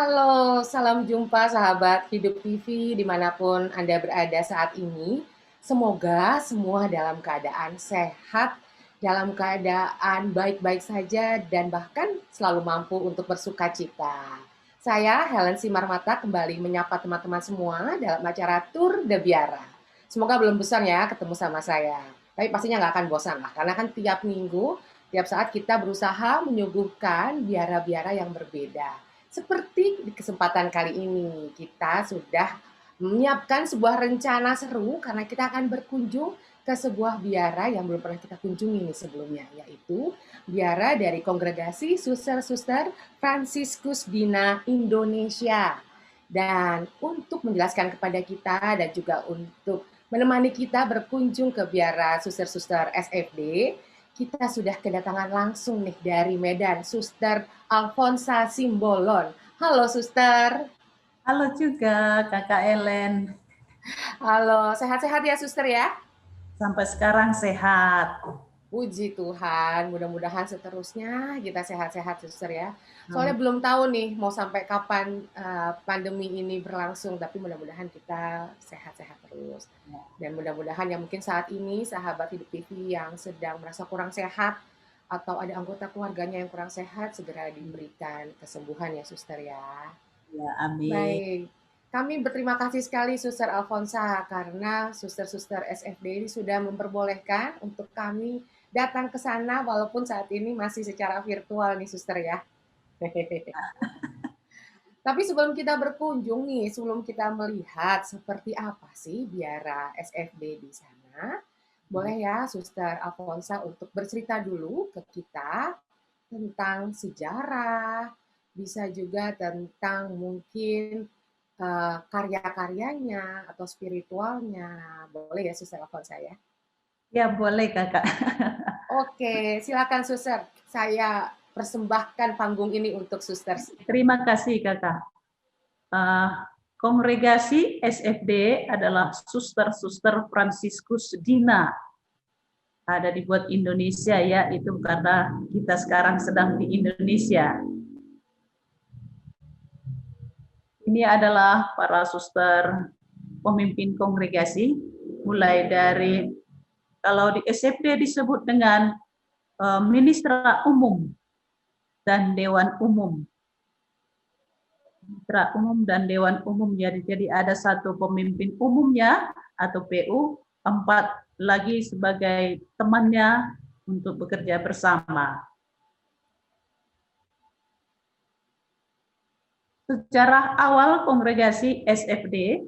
Halo, salam jumpa sahabat Hidup TV dimanapun Anda berada saat ini. Semoga semua dalam keadaan sehat, dalam keadaan baik-baik saja, dan bahkan selalu mampu untuk bersukacita. Saya Helen Simarmata kembali menyapa teman-teman semua dalam acara Tour de Biara. Semoga belum bosan ya ketemu sama saya. Tapi pastinya nggak akan bosan lah, karena kan tiap minggu, tiap saat kita berusaha menyuguhkan biara-biara yang berbeda. Seperti di kesempatan kali ini, kita sudah menyiapkan sebuah rencana seru karena kita akan berkunjung ke sebuah biara yang belum pernah kita kunjungi nih sebelumnya, yaitu biara dari Kongregasi Suster-Suster Fransiskus Dina Indonesia. Dan untuk menjelaskan kepada kita dan juga untuk menemani kita berkunjung ke biara Suster-Suster SFD, kita sudah kedatangan langsung nih dari Medan, Suster Alfonsa Simbolon. Halo Suster. Halo juga Kakak Ellen. Halo, sehat-sehat ya Suster ya? Sampai sekarang sehat. Puji Tuhan, mudah-mudahan seterusnya kita sehat-sehat Suster ya. Soalnya Amin. belum tahu nih mau sampai kapan pandemi ini berlangsung, tapi mudah-mudahan kita sehat-sehat terus. Dan mudah-mudahan yang mungkin saat ini sahabat Hidup TV yang sedang merasa kurang sehat atau ada anggota keluarganya yang kurang sehat segera diberikan kesembuhan ya Suster ya. Ya, amin. Baik, kami berterima kasih sekali Suster Alfonsa karena suster-suster SFD ini sudah memperbolehkan untuk kami datang ke sana walaupun saat ini masih secara virtual nih Suster ya. Tapi sebelum kita berkunjung nih, sebelum kita melihat seperti apa sih biara SFD di sana, boleh ya Suster Alfonsa untuk bercerita dulu ke kita tentang sejarah, bisa juga tentang mungkin karya-karyanya atau spiritualnya. Boleh ya Suster Alfonsa ya? Ya, boleh Kakak. Oke, silakan Suster. Saya persembahkan panggung ini untuk Suster. Terima kasih Kakak. Kongregasi SFD adalah Suster-Suster Fransiskus Dina. Ada dibuat Indonesia ya, itu karena kita sekarang sedang di Indonesia. Ini adalah para suster pemimpin kongregasi, mulai dari kalau di SFD disebut dengan ministra umum dan dewan umum. Mitra umum dan dewan umum, jadi ada satu pemimpin umumnya atau PU, 4 lagi sebagai temannya untuk bekerja bersama. Sejarah awal kongregasi SFD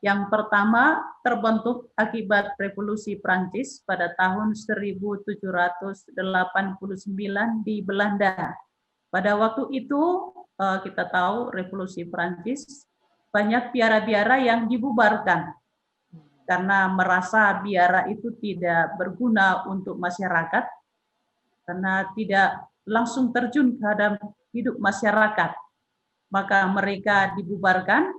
yang pertama terbentuk akibat revolusi Prancis pada tahun 1789 di Belanda. Pada waktu itu kita tahu revolusi Prancis, banyak biara-biara yang dibubarkan karena merasa biara itu tidak berguna untuk masyarakat, karena tidak langsung terjun terhadap hidup masyarakat. Maka mereka dibubarkan.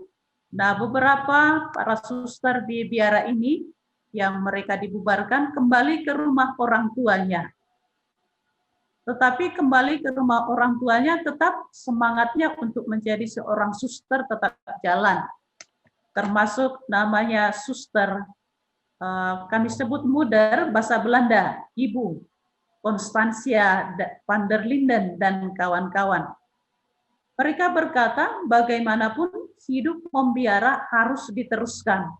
Nah, beberapa para suster di biara ini yang mereka dibubarkan kembali ke rumah orang tuanya. Tetapi kembali ke rumah orang tuanya tetap semangatnya untuk menjadi seorang suster tetap jalan. Termasuk namanya suster, kami sebut moeder, bahasa Belanda, ibu, Constantia van der Linden dan kawan-kawan. Mereka berkata bagaimanapun hidup membiara harus diteruskan.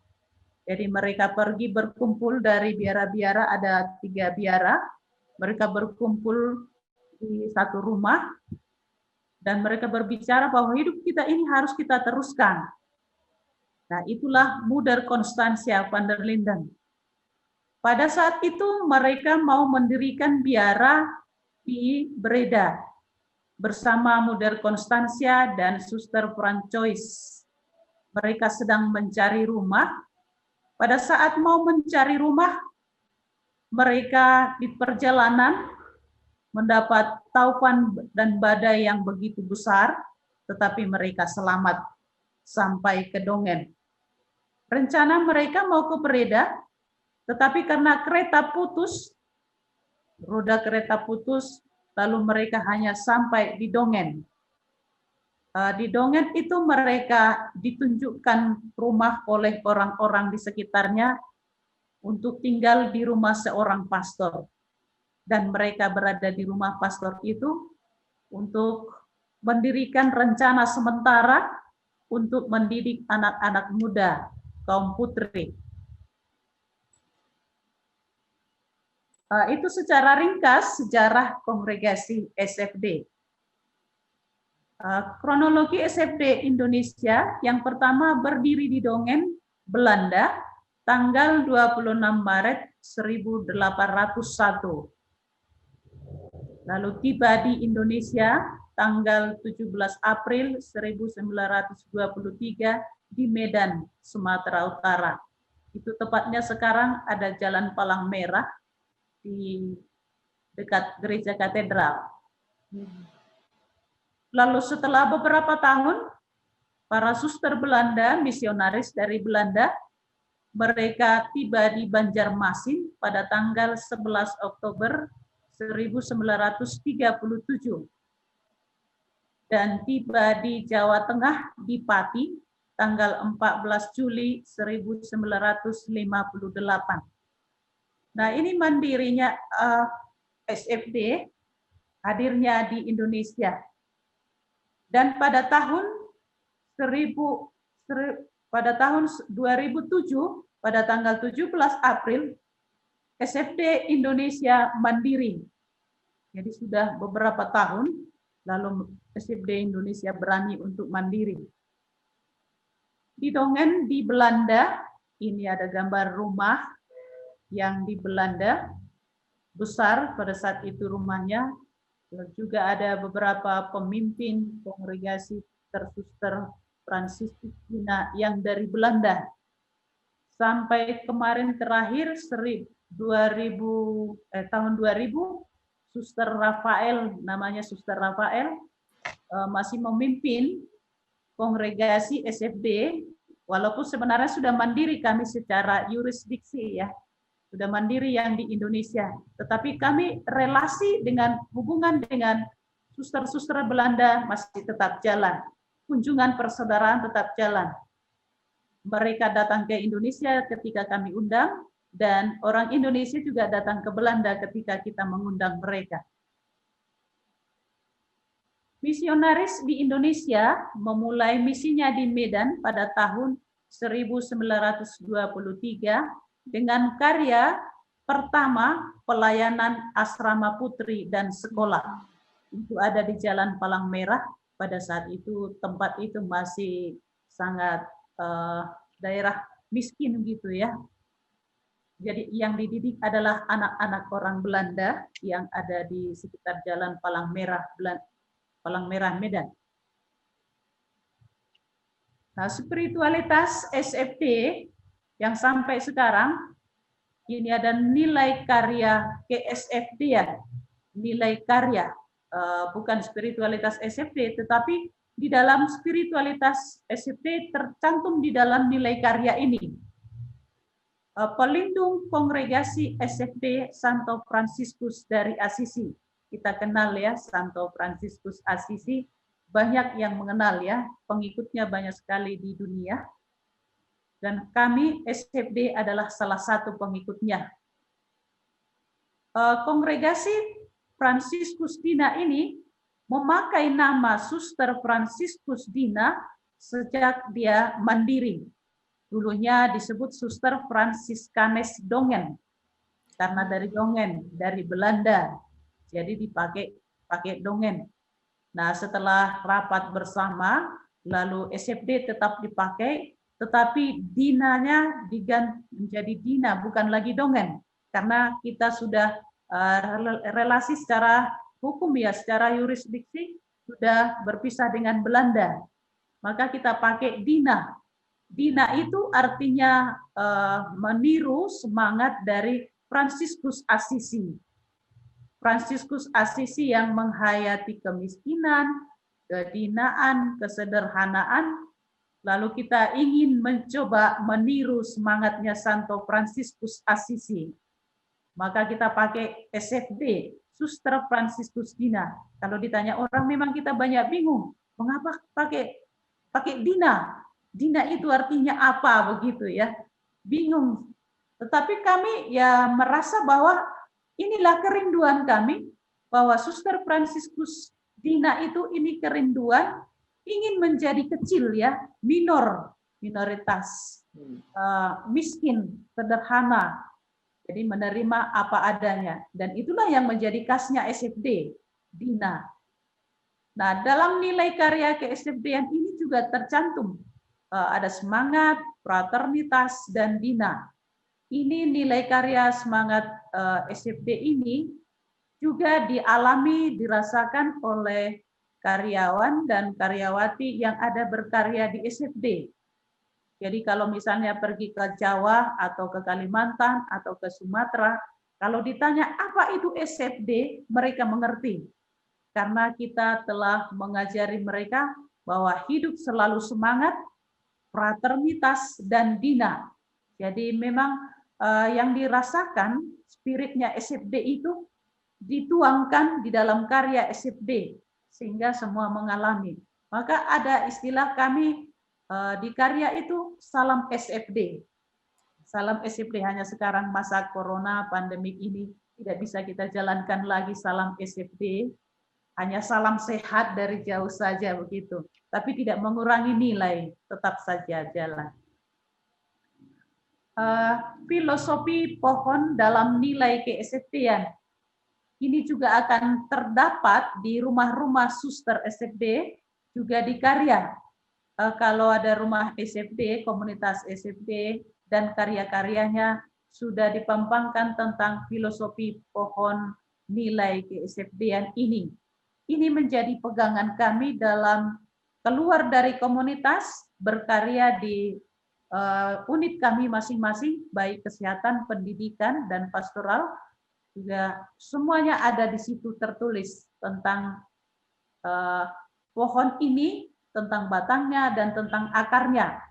Jadi mereka pergi berkumpul dari biara-biara, ada 3 biara. Mereka berkumpul di satu rumah dan mereka berbicara bahwa hidup kita ini harus kita teruskan. Nah, itulah moeder Constantia van der Linden. Pada saat itu mereka mau mendirikan biara di Breda bersama moeder Constantia dan Suster Francois. Mereka sedang mencari rumah. Pada saat mau mencari rumah, mereka di perjalanan mendapat taufan dan badai yang begitu besar, tetapi mereka selamat sampai ke Dongen. Rencana mereka mau ke Breda, tetapi karena kereta putus, roda kereta putus, lalu mereka hanya sampai di Dongen. Di Dongen itu mereka ditunjukkan rumah oleh orang-orang di sekitarnya untuk tinggal di rumah seorang pastor. Dan mereka berada di rumah pastor itu untuk mendirikan rencana sementara untuk mendidik anak-anak muda, kaum putri. Itu secara ringkas sejarah kongregasi SFD. Kronologi SFD Indonesia yang pertama berdiri di Dongen, Belanda, tanggal 26 Maret 1801. Lalu tiba di Indonesia tanggal 17 April 1923 di Medan, Sumatera Utara. Itu tepatnya sekarang ada Jalan Palang Merah di dekat Gereja Katedral. Lalu setelah beberapa tahun, para suster Belanda, misionaris dari Belanda, mereka tiba di Banjarmasin pada tanggal 11 Oktober 1937 dan tiba di Jawa Tengah di Pati tanggal 14 Juli 1958. Nah, ini mandirinya SFD hadirnya di Indonesia. Dan pada tahun 2007, pada tanggal 17 April, SFD Indonesia mandiri. Jadi sudah beberapa tahun, lalu SFD Indonesia berani untuk mandiri. Di Dongen, di Belanda, ini ada gambar rumah yang di Belanda, besar pada saat itu rumahnya. Juga ada beberapa pemimpin kongregasi tersuster Fransiskus Dina yang dari Belanda. Sampai kemarin terakhir tahun 2000, Suster Rafael, namanya Suster Rafael, masih memimpin kongregasi SFD, walaupun sebenarnya sudah mandiri kami secara yurisdiksi ya, sudah mandiri yang di Indonesia. Tetapi kami relasi dengan hubungan dengan suster-suster Belanda masih tetap jalan. Kunjungan persaudaraan tetap jalan. Mereka datang ke Indonesia ketika kami undang, dan orang Indonesia juga datang ke Belanda ketika kita mengundang mereka. Misionaris di Indonesia memulai misinya di Medan pada tahun 1923 dengan karya pertama pelayanan asrama putri dan sekolah. Itu ada di Jalan Palang Merah. Pada saat itu tempat itu masih sangat daerah miskin gitu ya. Jadi yang dididik adalah anak-anak orang Belanda yang ada di sekitar Jalan Palang Merah Medan. Nah, spiritualitas SFD yang sampai sekarang ini ada nilai karya KSFD ya, nilai karya, bukan spiritualitas SFD, tetapi di dalam spiritualitas SFD tercantum di dalam nilai karya ini. Pelindung kongregasi SFD Santo Fransiskus dari Assisi. Kita kenal ya Santo Fransiskus Assisi, banyak yang mengenal ya, pengikutnya banyak sekali di dunia. Dan kami SFD adalah salah satu pengikutnya. Kongregasi Fransiskus Dina ini memakai nama Suster Fransiskus Dina sejak dia mandiri. Dulunya disebut Suster Fransiskanes Dongen, karena dari Dongen, dari Belanda. Jadi pakai Dongen. Nah, setelah rapat bersama, lalu SFD tetap dipakai, tetapi Dinanya diganti menjadi Dina, bukan lagi Dongen. Karena kita sudah relasi secara hukum ya, secara yurisdiksi sudah berpisah dengan Belanda. Maka kita pakai Dina. Dina itu artinya meniru semangat dari Fransiskus Assisi. Fransiskus Assisi yang menghayati kemiskinan, kedinaan, kesederhanaan, lalu kita ingin mencoba meniru semangatnya Santo Fransiskus Assisi. Maka kita pakai SFD, Suster Fransiskus Dina. Kalau ditanya orang memang kita banyak bingung, mengapa pakai Dina? Dina itu artinya apa begitu ya? Bingung. Tetapi kami ya merasa bahwa inilah kerinduan kami, bahwa Suster Fransiskus Dina itu ini kerinduan ingin menjadi kecil ya, minoritas, miskin, sederhana. Jadi menerima apa adanya. Dan itulah yang menjadi khasnya SFD, Dina. Nah, dalam nilai karya ke-SFD-an ini juga tercantum ada semangat, fraternitas, dan Dina. Ini nilai karya semangat SFD ini juga dialami, dirasakan oleh karyawan dan karyawati yang ada berkarya di SFD. Jadi kalau misalnya pergi ke Jawa atau ke Kalimantan atau ke Sumatera, kalau ditanya apa itu SFD, mereka mengerti. Karena kita telah mengajari mereka bahwa hidup selalu semangat, fraternitas, dan Dina. Jadi memang yang dirasakan spiritnya SFD itu dituangkan di dalam karya SFD sehingga semua mengalami. Maka ada istilah kami di karya itu salam SFD. Salam SFD, hanya sekarang masa corona pandemik ini tidak bisa kita jalankan lagi salam SFD. Hanya salam sehat dari jauh saja begitu. Tapi tidak mengurangi nilai, tetap saja jalan. Filosofi pohon dalam nilai ke-SFD-an. Ini juga akan terdapat di rumah-rumah suster SFD, juga di karya. Kalau ada rumah SFD, komunitas SFD, dan karya-karyanya sudah dipampangkan tentang filosofi pohon nilai ke-SFD-an ini. Ini menjadi pegangan kami dalam keluar dari komunitas, berkarya di unit kami masing-masing, baik kesehatan, pendidikan, dan pastoral, juga semuanya ada di situ tertulis tentang pohon ini, tentang batangnya, dan tentang akarnya.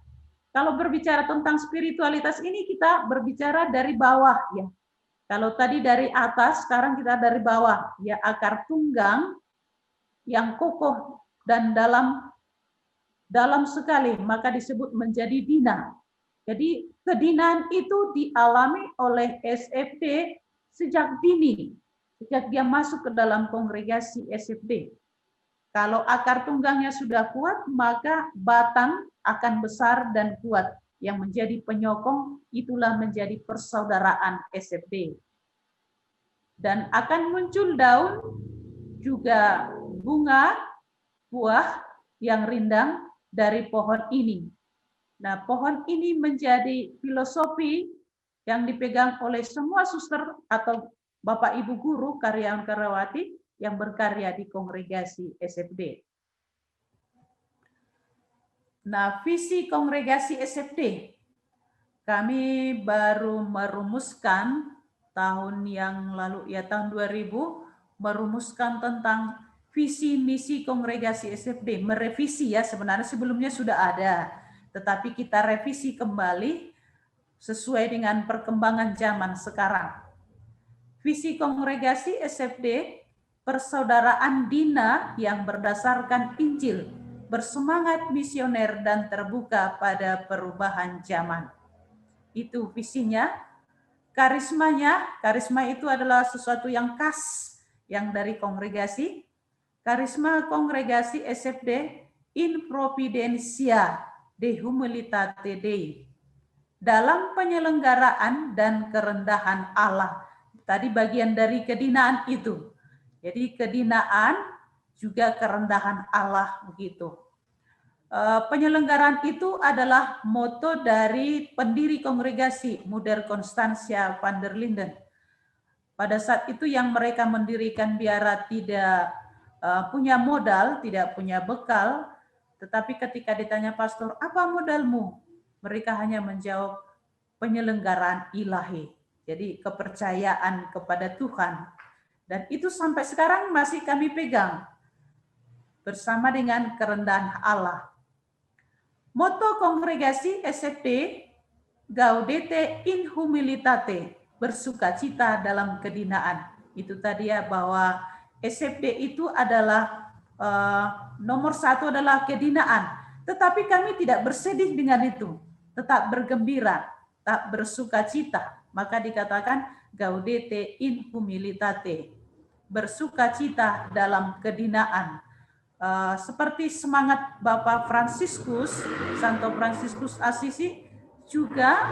Kalau berbicara tentang spiritualitas ini, kita berbicara dari bawah, ya. Kalau tadi dari atas, sekarang kita dari bawah, ya, akar tunggang yang kokoh dan dalam sekali, maka disebut menjadi Dina. Jadi kedinaan itu dialami oleh SFD sejak dini, sejak dia masuk ke dalam kongregasi SFD. Kalau akar tunggangnya sudah kuat, maka batang akan besar dan kuat. Yang menjadi penyokong itulah menjadi persaudaraan SFD. Dan akan muncul daun, juga bunga, buah yang rindang dari pohon ini. Nah, pohon ini menjadi filosofi yang dipegang oleh semua suster atau Bapak Ibu guru, karyawan karyawati yang berkarya di kongregasi SFD. Nah, visi kongregasi SFD kami baru merumuskan tahun yang lalu, ya tahun 2000, merumuskan tentang visi misi kongregasi SFD, merevisi ya, sebenarnya sebelumnya sudah ada, tetapi kita revisi kembali sesuai dengan perkembangan zaman sekarang. Visi kongregasi SFD, persaudaraan Dina yang berdasarkan Injil, bersemangat misioner dan terbuka pada perubahan zaman. Itu visinya. Karisma itu adalah sesuatu yang khas yang dari kongregasi. Karisma kongregasi SFD, in providentia de humilitate Dei, dalam penyelenggaraan dan kerendahan Allah. Tadi bagian dari kedinaan itu. Jadi kedinaan juga kerendahan Allah begitu. Penyelenggaraan itu adalah moto dari pendiri kongregasi Moeder Constantia van der Linden. Pada saat itu yang mereka mendirikan biara tidak punya modal, tidak punya bekal, tetapi ketika ditanya pastor, apa modalmu? Mereka hanya menjawab penyelenggaraan ilahi. Jadi kepercayaan kepada Tuhan. Dan itu sampai sekarang masih kami pegang bersama dengan kerendahan Allah. Moto kongregasi SFD, Gaudete in humilitate, bersukacita dalam kedinaan. Itu tadi ya, bahwa SFD itu adalah nomor satu adalah kedinaan. Tetapi kami tidak bersedih dengan itu, tetap bergembira, tak bersuka cita. Maka dikatakan gaudete in humilitate, bersuka cita dalam kedinaan. Seperti semangat Bapak Fransiskus, Santo Fransiskus Assisi, juga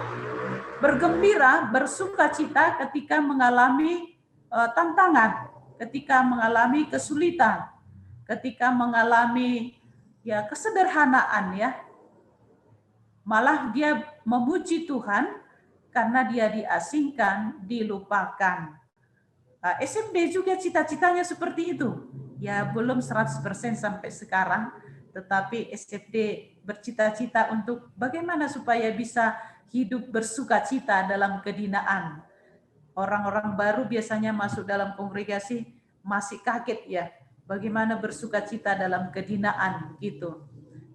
bergembira, bersuka cita ketika mengalami tantangan, ketika mengalami kesulitan, ketika mengalami ya kesederhanaan ya. Malah dia memuji Tuhan karena dia diasingkan, dilupakan. SMD juga cita-citanya seperti itu. Ya belum 100% sampai sekarang, tetapi SMD bercita-cita untuk bagaimana supaya bisa hidup bersuka cita dalam kedinaan. Orang-orang baru biasanya masuk dalam kongregasi masih kaget ya, bagaimana bersuka cita dalam kedinaan gitu.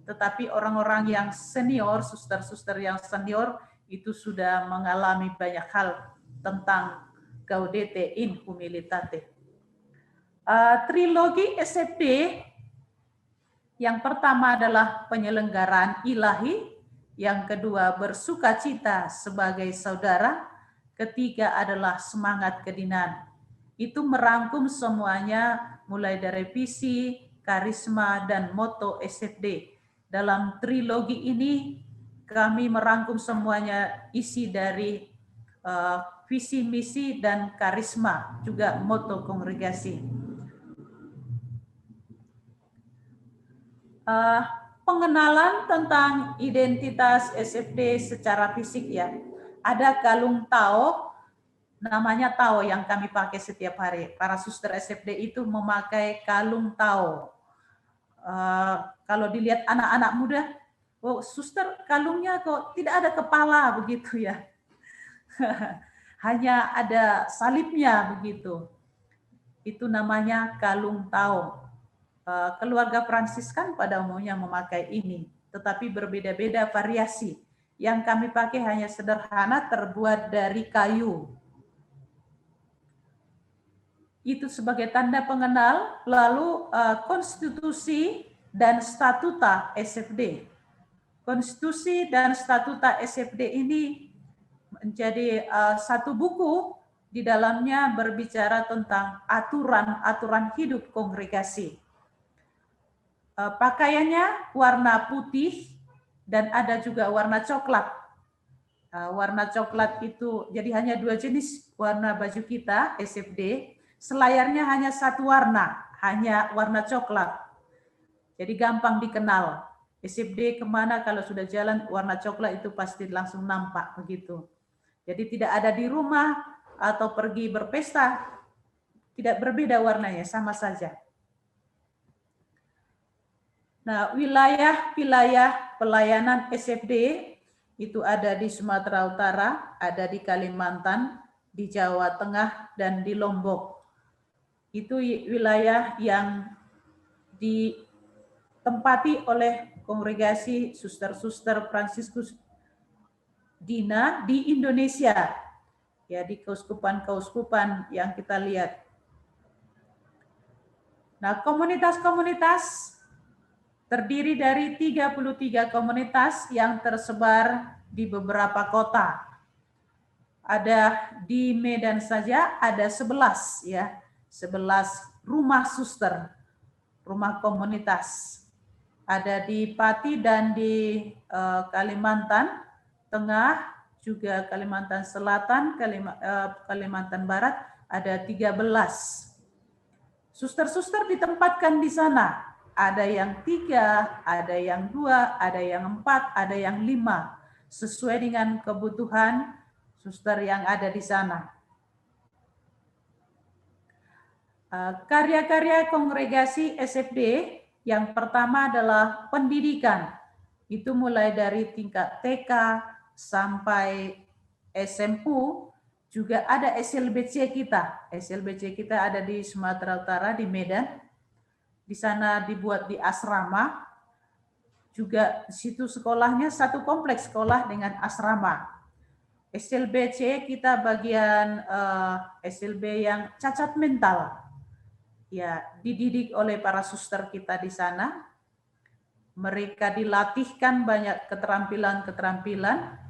Tetapi orang-orang yang senior, suster-suster yang senior itu sudah mengalami banyak hal tentang gaudete in humilitate. Trilogi SFD yang pertama adalah penyelenggaraan ilahi, yang kedua bersuka cita sebagai saudara, ketiga adalah semangat kedinaan. Itu merangkum semuanya mulai dari visi, karisma, dan moto SFD. Dalam trilogi ini kami merangkum semuanya isi dari visi, misi, dan karisma, juga moto kongregasi. Pengenalan tentang identitas SFD secara fisik ya. Ada kalung tao, namanya tao yang kami pakai setiap hari. Para suster SFD itu memakai kalung tao. Kalau dilihat anak-anak muda, oh suster kalungnya kok tidak ada kepala begitu ya. Hanya ada salibnya begitu. Itu namanya kalung tao. Keluarga Fransiskan pada umumnya memakai ini, tetapi berbeda-beda variasi. Yang kami pakai hanya sederhana, terbuat dari kayu. Itu sebagai tanda pengenal. Lalu konstitusi dan statuta SFD. Konstitusi dan statuta SFD ini menjadi satu buku, di dalamnya berbicara tentang aturan-aturan hidup kongregasi. Pakaiannya warna putih dan ada juga warna coklat. Warna coklat itu jadi hanya dua jenis warna baju kita SFD. Selayarnya hanya satu warna, hanya warna coklat. Jadi gampang dikenal. SFD kemana kalau sudah jalan warna coklat itu pasti langsung nampak begitu. Jadi tidak ada di rumah atau pergi berpesta, tidak berbeda warnanya, sama saja. Nah, wilayah pelayanan SFD itu ada di Sumatera Utara, ada di Kalimantan, di Jawa Tengah, dan di Lombok. Itu wilayah yang ditempati oleh kongregasi suster-suster Fransiskus Dina di Indonesia, ya di keuskupan-keuskupan yang kita lihat. Nah, komunitas-komunitas terdiri dari 33 komunitas yang tersebar di beberapa kota. Ada di Medan saja ada 11 ya, 11 rumah suster, rumah komunitas. Ada di Pati dan di Kalimantan Tengah, juga Kalimantan Selatan, Kalimantan Barat ada 13. Suster-suster ditempatkan di sana. Ada yang 3, ada yang 2, ada yang 4, ada yang 5. Sesuai dengan kebutuhan suster yang ada di sana. Karya-karya kongregasi SFD yang pertama adalah pendidikan. Itu mulai dari tingkat TK sampai SMU. Juga ada SLBC kita. SLBC kita ada di Sumatera Utara, di Medan. Di sana dibuat di asrama, juga di situ sekolahnya satu kompleks sekolah dengan asrama. SLBC kita bagian SLB yang cacat mental, ya dididik oleh para suster kita di sana. Mereka dilatihkan banyak keterampilan-keterampilan.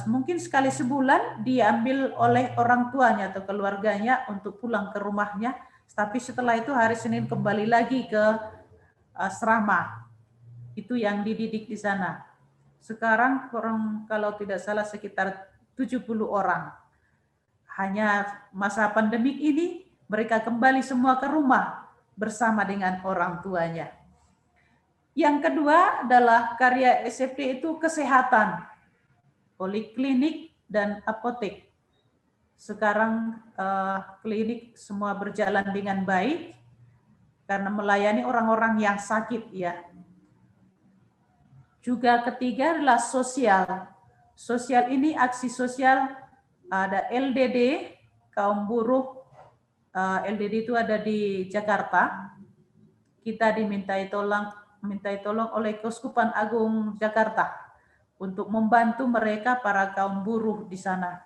Mungkin sekali sebulan diambil oleh orang tuanya atau keluarganya untuk pulang ke rumahnya. Tapi setelah itu hari Senin kembali lagi ke asrama. Itu yang dididik di sana. Sekarang kalau tidak salah sekitar 70 orang. Hanya masa pandemik ini mereka kembali semua ke rumah bersama dengan orang tuanya. Yang kedua adalah karya SFD itu kesehatan, poliklinik dan apotek. Sekarang klinik semua berjalan dengan baik karena melayani orang-orang yang sakit ya. Juga ketiga adalah sosial. Sosial ini aksi sosial, ada LDD, kaum buruh. LDD itu ada di Jakarta. Kita dimintai tolong oleh Keuskupan Agung Jakarta untuk membantu mereka para kaum buruh di sana,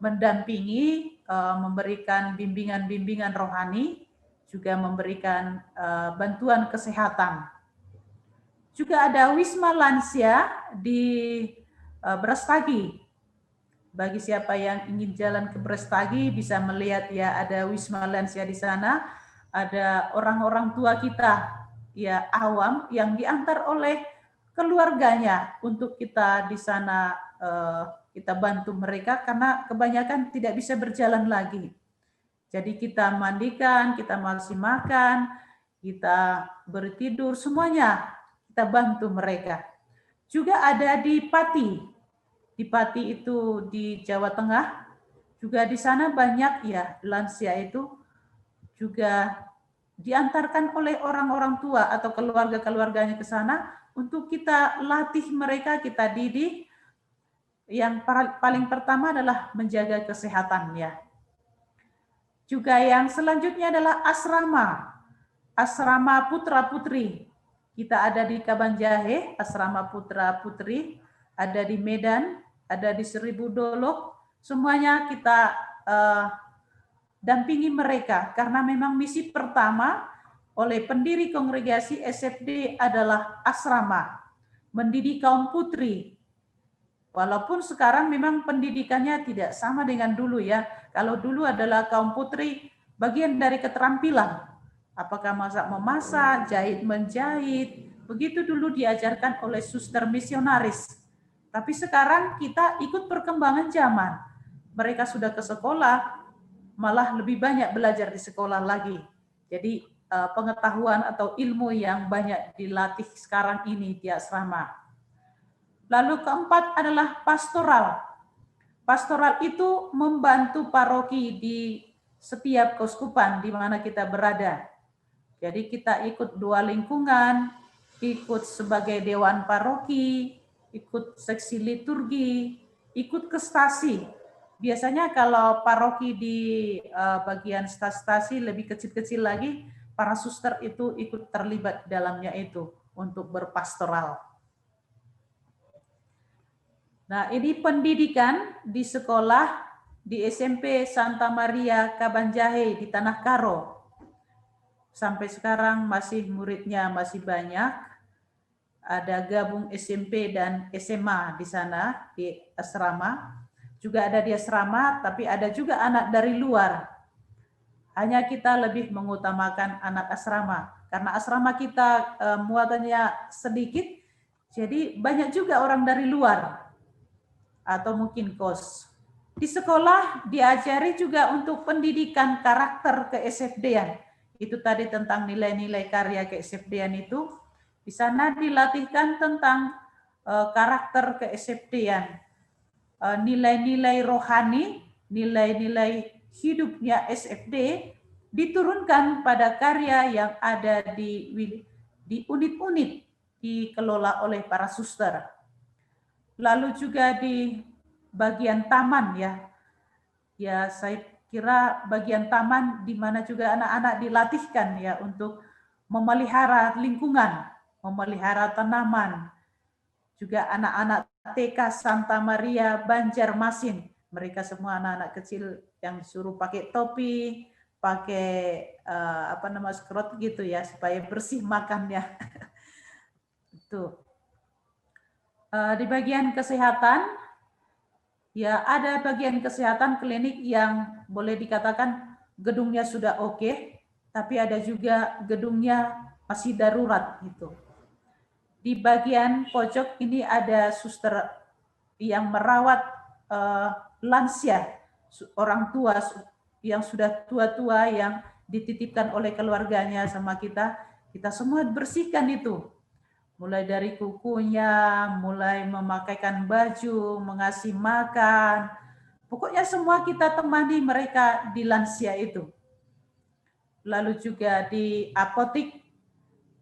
mendampingi, memberikan bimbingan-bimbingan rohani, juga memberikan bantuan kesehatan. Juga ada Wisma Lansia di Brastagi. Bagi siapa yang ingin jalan ke Brastagi bisa melihat ya, ada Wisma Lansia di sana. Ada orang-orang tua kita ya awam yang diantar oleh keluarganya untuk kita di sana kita bantu mereka karena kebanyakan tidak bisa berjalan lagi. Jadi kita mandikan, kita masih makan, kita beri tidur, semuanya kita bantu mereka. Juga ada di Pati. Di Pati itu di Jawa Tengah. Juga di sana banyak ya lansia itu juga diantarkan oleh orang-orang tua atau keluarga-keluarganya ke sana untuk kita latih mereka, kita didik. Yang paling pertama adalah menjaga kesehatannya. Juga yang selanjutnya adalah asrama. Asrama putra-putri. Kita ada di Kabanjahe, asrama putra-putri, ada di Medan, ada di Seribu Dolok. Semuanya kita dampingi mereka karena memang misi pertama oleh pendiri kongregasi SFD adalah asrama, mendidik kaum putri. Walaupun sekarang memang pendidikannya tidak sama dengan dulu ya. Kalau dulu adalah kaum putri bagian dari keterampilan. Apakah masak memasak, jahit menjahit, begitu dulu diajarkan oleh suster misionaris. Tapi sekarang kita ikut perkembangan zaman. Mereka sudah ke sekolah, malah lebih banyak belajar di sekolah lagi. Jadi pengetahuan atau ilmu yang banyak dilatih sekarang ini di asrama. Lalu keempat adalah pastoral. Pastoral itu membantu paroki di setiap keuskupan di mana kita berada. Jadi kita ikut 2 lingkungan, ikut sebagai dewan paroki, ikut seksi liturgi, ikut ke stasi. Biasanya kalau paroki di bagian stasi lebih kecil-kecil lagi, para suster itu ikut terlibat dalamnya itu untuk berpastoral. Nah, ini pendidikan di sekolah di SMP Santa Maria Kabanjahe di Tanah Karo. Sampai sekarang muridnya masih banyak. Ada gabung SMP dan SMA di sana di asrama. Juga ada di asrama, tapi ada juga anak dari luar. Hanya kita lebih mengutamakan anak asrama karena asrama kita muatannya sedikit, jadi banyak juga orang dari luar atau mungkin kos. Di sekolah diajari juga untuk pendidikan karakter ke-SFD-an. Itu tadi tentang nilai-nilai karya ke-SFD-an itu. Di sana dilatihkan tentang karakter ke-SFD-an. Nilai-nilai rohani, nilai-nilai hidupnya SFD diturunkan pada karya yang ada di unit-unit dikelola oleh para suster. Lalu juga di bagian taman ya saya kira bagian taman di mana juga anak-anak dilatihkan ya untuk memelihara lingkungan, memelihara tanaman. Juga anak-anak TK Santa Maria Banjarmasin, mereka semua anak-anak kecil yang disuruh pakai topi, pakai scrot gitu ya supaya bersih makannya. Tuh. Di bagian kesehatan, ya ada bagian kesehatan klinik yang boleh dikatakan gedungnya sudah oke, tapi ada juga gedungnya masih darurat gitu. Di bagian pojok ini ada suster yang merawat lansia, orang tua yang sudah tua-tua yang dititipkan oleh keluarganya sama kita. Kita semua bersihkan itu. Mulai dari kukunya, mulai memakaikan baju, mengasih makan. Pokoknya semua kita temani mereka di lansia itu. Lalu juga di apotik,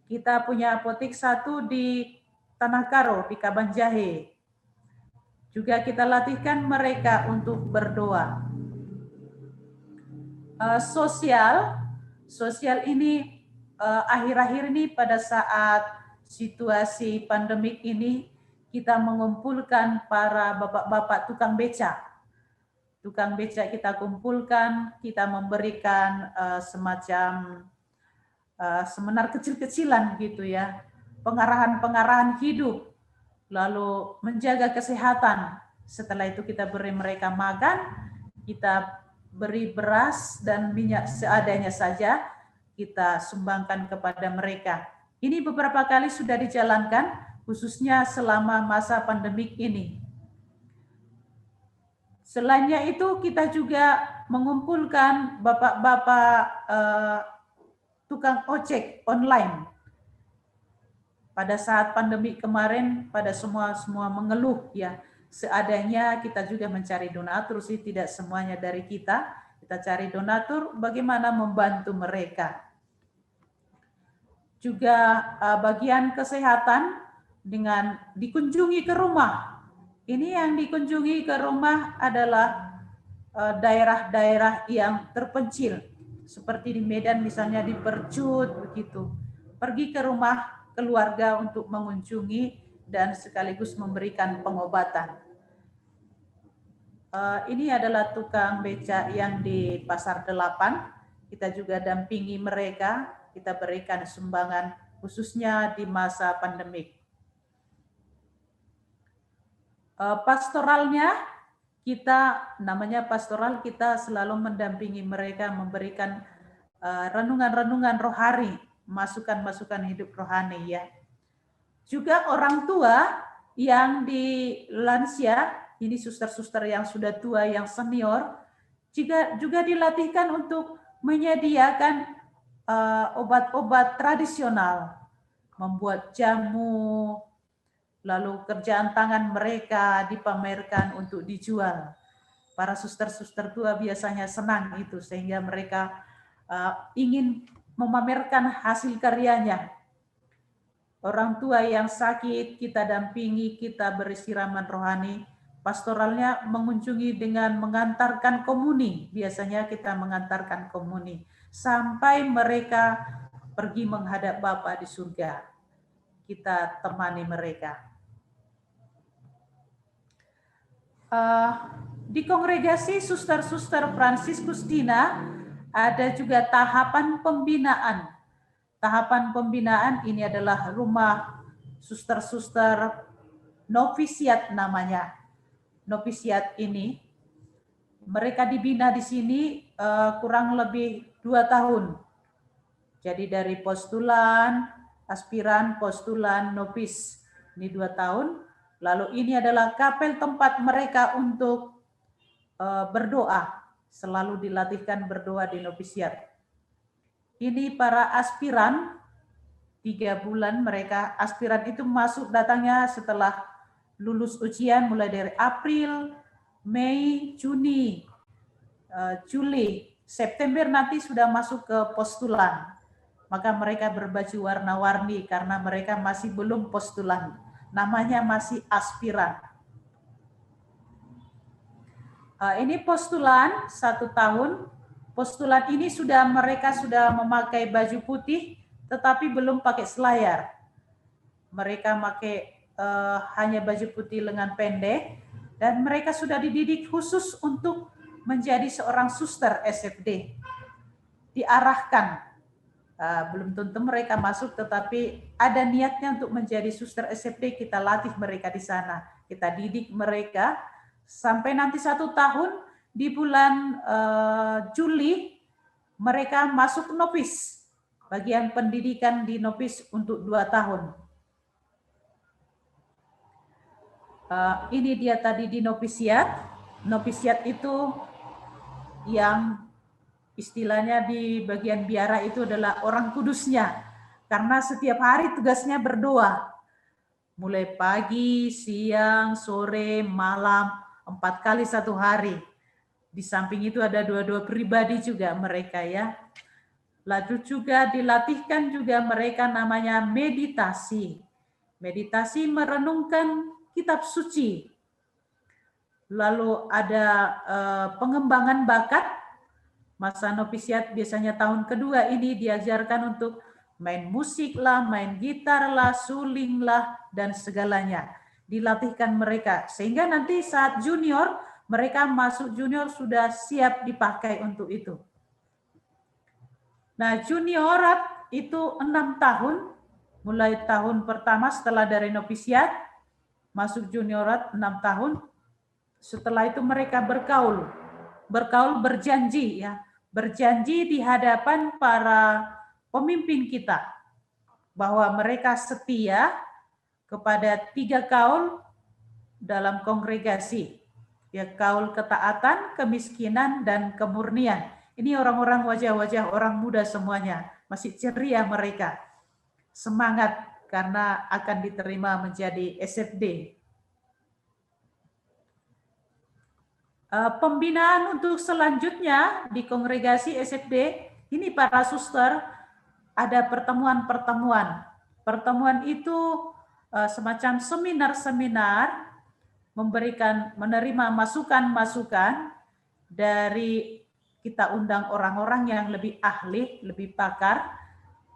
kita punya apotik satu di Tanah Karo, di Kabanjahe. Juga kita latihkan mereka untuk berdoa. Sosial ini akhir-akhir ini pada saat situasi pandemik ini kita mengumpulkan para bapak-bapak tukang beca. Tukang beca kita kumpulkan, kita memberikan semacam seminar kecil-kecilan gitu ya, pengarahan-pengarahan hidup, lalu menjaga kesehatan. Setelah itu kita beri mereka makan, kita beri beras dan minyak seadanya saja, kita sumbangkan kepada mereka. Ini beberapa kali sudah dijalankan, khususnya selama masa pandemik ini. Selainnya itu kita juga mengumpulkan bapak-bapak tukang ojek online. Pada saat pandemi kemarin, pada semua mengeluh ya, seadanya kita juga mencari donatur sih, tidak semuanya dari kita cari donatur, bagaimana membantu mereka. Juga bagian kesehatan dengan dikunjungi ke rumah. Ini yang dikunjungi ke rumah adalah daerah-daerah yang terpencil, seperti di Medan misalnya di Percut begitu. Pergi ke rumah keluarga untuk mengunjungi dan sekaligus memberikan pengobatan. Ini adalah tukang beca yang di Pasar 8. Kita juga dampingi mereka, kita berikan sumbangan khususnya di masa pandemik. Pastoralnya, kita namanya pastoral, kita selalu mendampingi mereka, memberikan renungan-renungan rohani, masukan-masukan hidup rohani ya. Juga orang tua yang di lansia, ini suster-suster yang sudah tua, yang senior, juga dilatihkan untuk menyediakan obat-obat tradisional, membuat jamu, lalu kerjaan tangan mereka dipamerkan untuk dijual. Para suster-suster tua biasanya senang itu, sehingga mereka ingin memamerkan hasil karyanya. Orang tua yang sakit kita dampingi, kita beri siraman rohani. Pastoralnya mengunjungi dengan mengantarkan komuni. Biasanya kita mengantarkan komuni sampai mereka pergi menghadap Bapa di surga. Kita temani mereka. Di kongregasi suster-suster Fransiskus Dina ada juga tahapan pembinaan. Tahapan pembinaan ini adalah rumah suster-suster novisiat namanya. Novisiat ini mereka dibina di sini kurang lebih 2 tahun. Jadi dari postulan, aspiran, postulan, novis ini 2 tahun. Lalu ini adalah kapel tempat mereka untuk berdoa, selalu dilatihkan berdoa di novisiat. Ini para aspiran, 3 bulan mereka, aspiran itu masuk datangnya setelah lulus ujian mulai dari April, Mei, Juni, Juli, September nanti sudah masuk ke postulan. Maka mereka berbaju warna-warni karena mereka masih belum postulan. Namanya masih aspiran. Ini postulan 1 tahun. Postulan ini mereka sudah memakai baju putih, tetapi belum pakai selayar. Mereka pakai hanya baju putih lengan pendek, dan mereka sudah dididik khusus untuk menjadi seorang suster SFD. diarahkan. Belum tentu mereka masuk, tetapi ada niatnya untuk menjadi suster SFD, kita latih mereka di sana, kita didik mereka sampai nanti 1 tahun di bulan Juli mereka masuk nopis, bagian pendidikan di nopis untuk 2 tahun. Ini dia tadi di novisiat. Novisiat itu yang istilahnya di bagian biara itu adalah orang kudusnya, karena setiap hari tugasnya berdoa, mulai pagi, siang, sore, malam, 4 kali 1 hari. Di samping itu ada 2 pribadi juga mereka ya. Lalu juga dilatihkan juga mereka namanya meditasi. Meditasi merenungkan kitab suci. Lalu ada pengembangan bakat. Masa novisiat biasanya tahun kedua ini diajarkan untuk main musik lah, main gitar lah, suling lah, dan segalanya. Dilatihkan mereka. Sehingga nanti saat junior, mereka masuk junior sudah siap dipakai untuk itu. Nah, juniorat itu 6 tahun, mulai tahun pertama setelah dari novisiat, masuk juniorat 6 tahun. Setelah itu mereka bergaul berjanji ya, berjanji di hadapan para pemimpin kita bahwa mereka setia kepada 3 kaul dalam kongregasi, ya, kaul ketaatan, kemiskinan, dan kemurnian. Ini orang-orang wajah-wajah orang muda semuanya, masih ceria mereka, semangat karena akan diterima menjadi SFD. Pembinaan untuk selanjutnya di kongregasi SFD, ini para suster ada pertemuan-pertemuan. Pertemuan itu semacam seminar-seminar, menerima masukan-masukan dari, kita undang orang-orang yang lebih ahli, lebih pakar,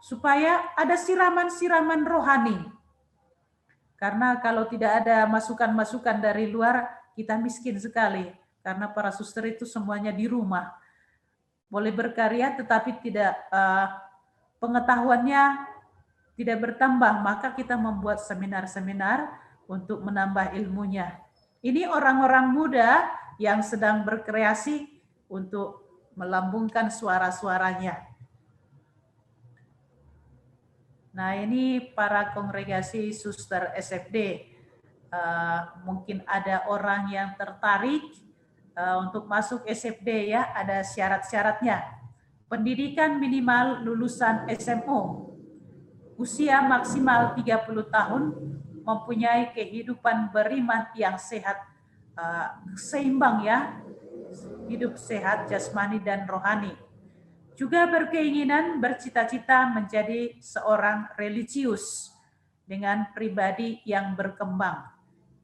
supaya ada siraman-siraman rohani. Karena kalau tidak ada masukan-masukan dari luar, kita miskin sekali. Karena para suster itu semuanya di rumah. Boleh berkarya tetapi tidak pengetahuannya tidak bertambah, maka kita membuat seminar-seminar untuk menambah ilmunya. Ini orang-orang muda yang sedang berkreasi untuk melambungkan suara-suaranya. Nah, ini para kongregasi suster SFD. Mungkin ada orang yang tertarik untuk masuk SFD ya, ada syarat-syaratnya. Pendidikan minimal lulusan SMO, usia maksimal 30 tahun, mempunyai kehidupan beriman yang sehat, seimbang ya, hidup sehat jasmani dan rohani. Juga berkeinginan, bercita-cita menjadi seorang religius dengan pribadi yang berkembang,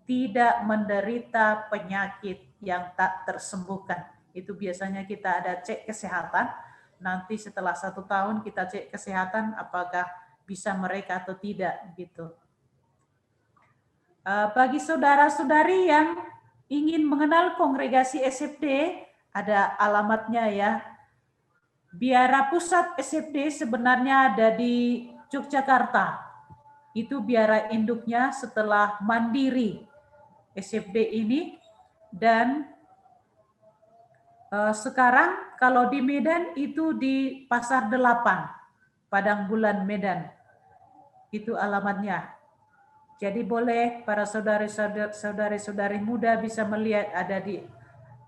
tidak menderita penyakit yang tak tersembuhkan. Itu biasanya kita ada cek kesehatan, nanti setelah 1 tahun kita cek kesehatan apakah bisa mereka atau tidak gitu. Bagi saudara-saudari yang ingin mengenal kongregasi SFD, ada alamatnya ya. Biara pusat SFD sebenarnya ada di Yogyakarta. Itu biara induknya setelah Mandiri SFD ini. Dan sekarang kalau di Medan itu di Pasar 8, Padang Bulan Medan. Itu alamatnya. Jadi boleh para saudari-saudari muda bisa melihat, ada di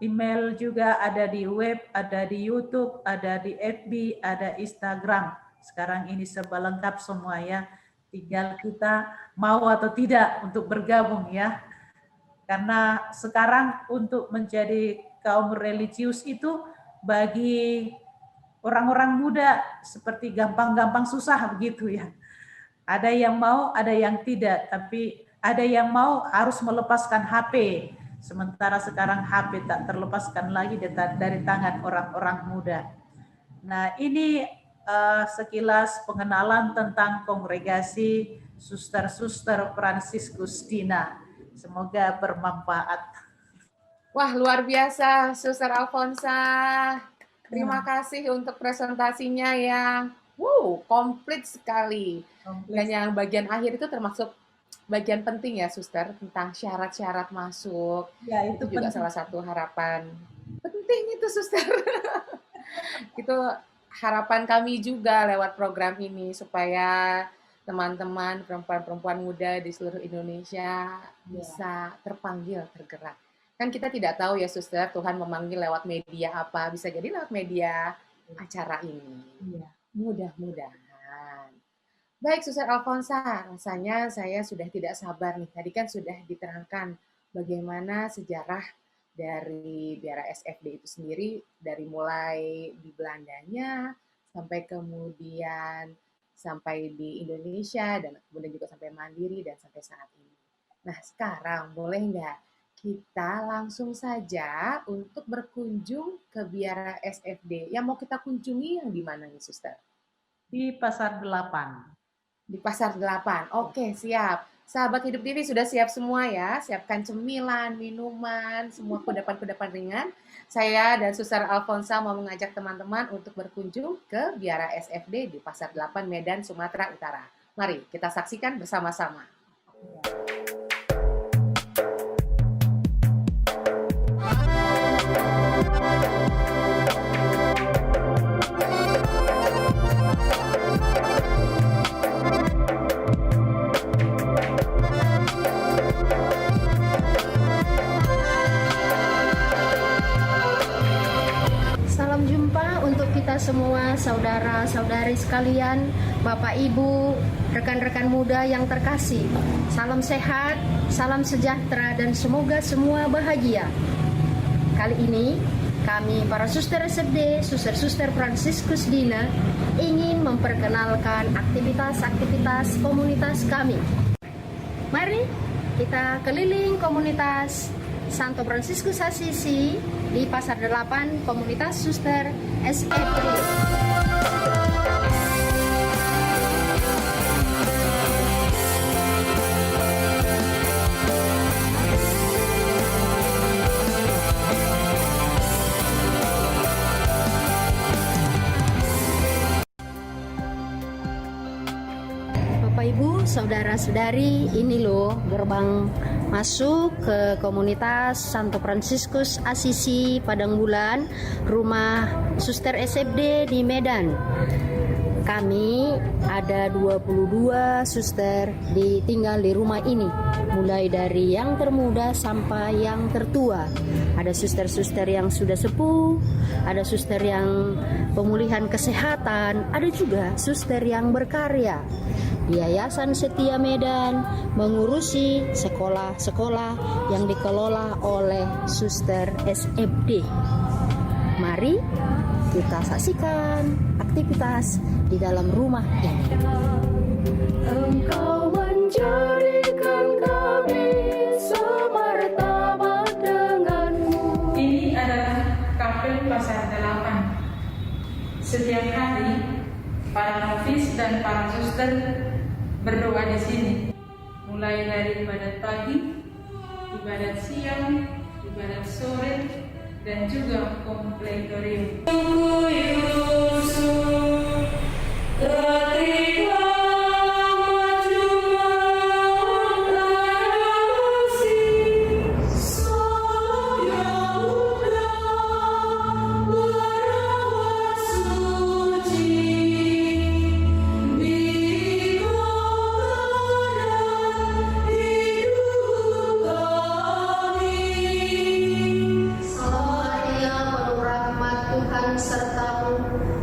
email juga, ada di web, ada di YouTube, ada di FB, ada Instagram. Sekarang ini serba lengkap semua ya. Tinggal kita mau atau tidak untuk bergabung ya. Karena sekarang untuk menjadi kaum religius itu bagi orang-orang muda seperti gampang-gampang susah begitu ya. Ada yang mau, ada yang tidak, tapi ada yang mau harus melepaskan HP. Sementara sekarang HP tak terlepaskan lagi dari tangan orang-orang muda. Nah, ini sekilas pengenalan tentang kongregasi Suster-Suster Fransiskus Dina. Semoga bermanfaat. Wah, luar biasa, Suster Alfonsa. Terima kasih untuk presentasinya yang komplit sekali. Dan yang bagian akhir itu termasuk bagian penting ya, Suster, tentang syarat-syarat masuk. Ya, itu juga penting. Salah satu harapan penting itu, Suster. Itu harapan kami juga lewat program ini supaya teman-teman perempuan-perempuan muda di seluruh Indonesia bisa terpanggil, tergerak. Kan kita tidak tahu ya, Suster, Tuhan memanggil lewat media apa, bisa jadi lewat media acara ini. Mudah-mudahan. Baik, Suster Alfonsa, rasanya saya sudah tidak sabar nih. Tadi kan sudah diterangkan bagaimana sejarah dari Biara SFD itu sendiri, dari mulai di Belandanya, sampai kemudian sampai di Indonesia, dan kemudian juga sampai mandiri, dan sampai saat ini. Nah, sekarang boleh nggak kita langsung saja untuk berkunjung ke Biara SFD. Yang mau kita kunjungi yang di mana nih, Suster? Di Pasar 8. Di Pasar 8. Oke, siap. Sahabat Hidup TV sudah siap semua ya? Siapkan cemilan, minuman, semua kudapan-kudapan ringan. Saya dan Suster Alfonsa mau mengajak teman-teman untuk berkunjung ke Biara SFD di Pasar 8 Medan, Sumatera Utara. Mari kita saksikan bersama-sama. Semua saudara-saudari sekalian, Bapak Ibu, rekan-rekan muda yang terkasih. Salam sehat, salam sejahtera, dan semoga semua bahagia. Kali ini kami para suster SFD, suster-suster Fransiskus Dina ingin memperkenalkan aktivitas-aktivitas komunitas kami. Mari kita keliling komunitas Santo Fransiskus Assisi di Pasar 8, komunitas suster SFD. Bapak Ibu, saudara-saudari, ini loh gerbang masuk ke komunitas Santo Fransiskus Assisi Padang Bulan, rumah suster SFD di Medan. Kami ada 22 suster tinggal di rumah ini, mulai dari yang termuda sampai yang tertua. Ada suster-suster yang sudah sepuh, ada suster yang pemulihan kesehatan, ada juga suster yang berkarya di Yayasan Setia Medan, mengurusi sekolah-sekolah yang dikelola oleh suster SFD. Mari kita saksikan aktivitas di dalam rumah ini. Engkau menjadikan kami semartabat denganmu. Ini adalah kapel Pasar 8. Setiap hari para novis dan para suster berdoa di sini, mulai dari ibadat pagi, ibadat siang, ibadat sore, dan juga kompletorium.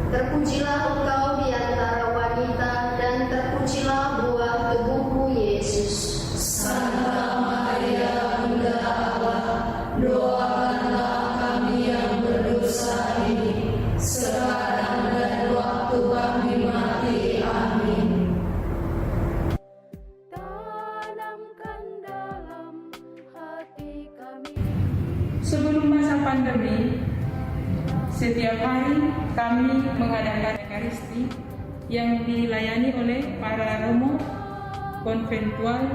Terpujilah engkau di antara wanita, dan terpujilah buah tubuhmu, Yesus. Santa Maria, Bunda Allah, doakanlah kami yang berdosa ini, sekarang dan waktu kami mati. Amin. Tanamkan dalam hati kami. Sebelum masa pandemi, setiap hari kami mengadakan Ekaristi yang dilayani oleh para romo, konventual,